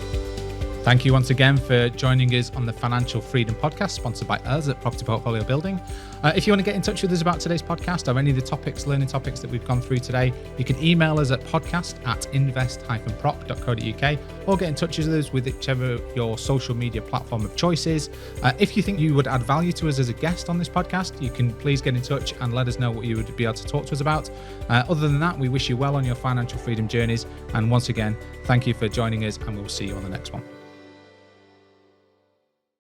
Thank you once again for joining us on the Financial Freedom Podcast, sponsored by us at Property Portfolio Building. If you want to get in touch with us about today's podcast or any of the learning topics that we've gone through today, you can email us at podcast@invest-prop.co.uk or get in touch with us with whichever your social media platform of choice is. If you think you would add value to us as a guest on this podcast, you can please get in touch and let us know what you would be able to talk to us about. Other than that, we wish you well on your financial freedom journeys. And once again, thank you for joining us, and we'll see you on the next one.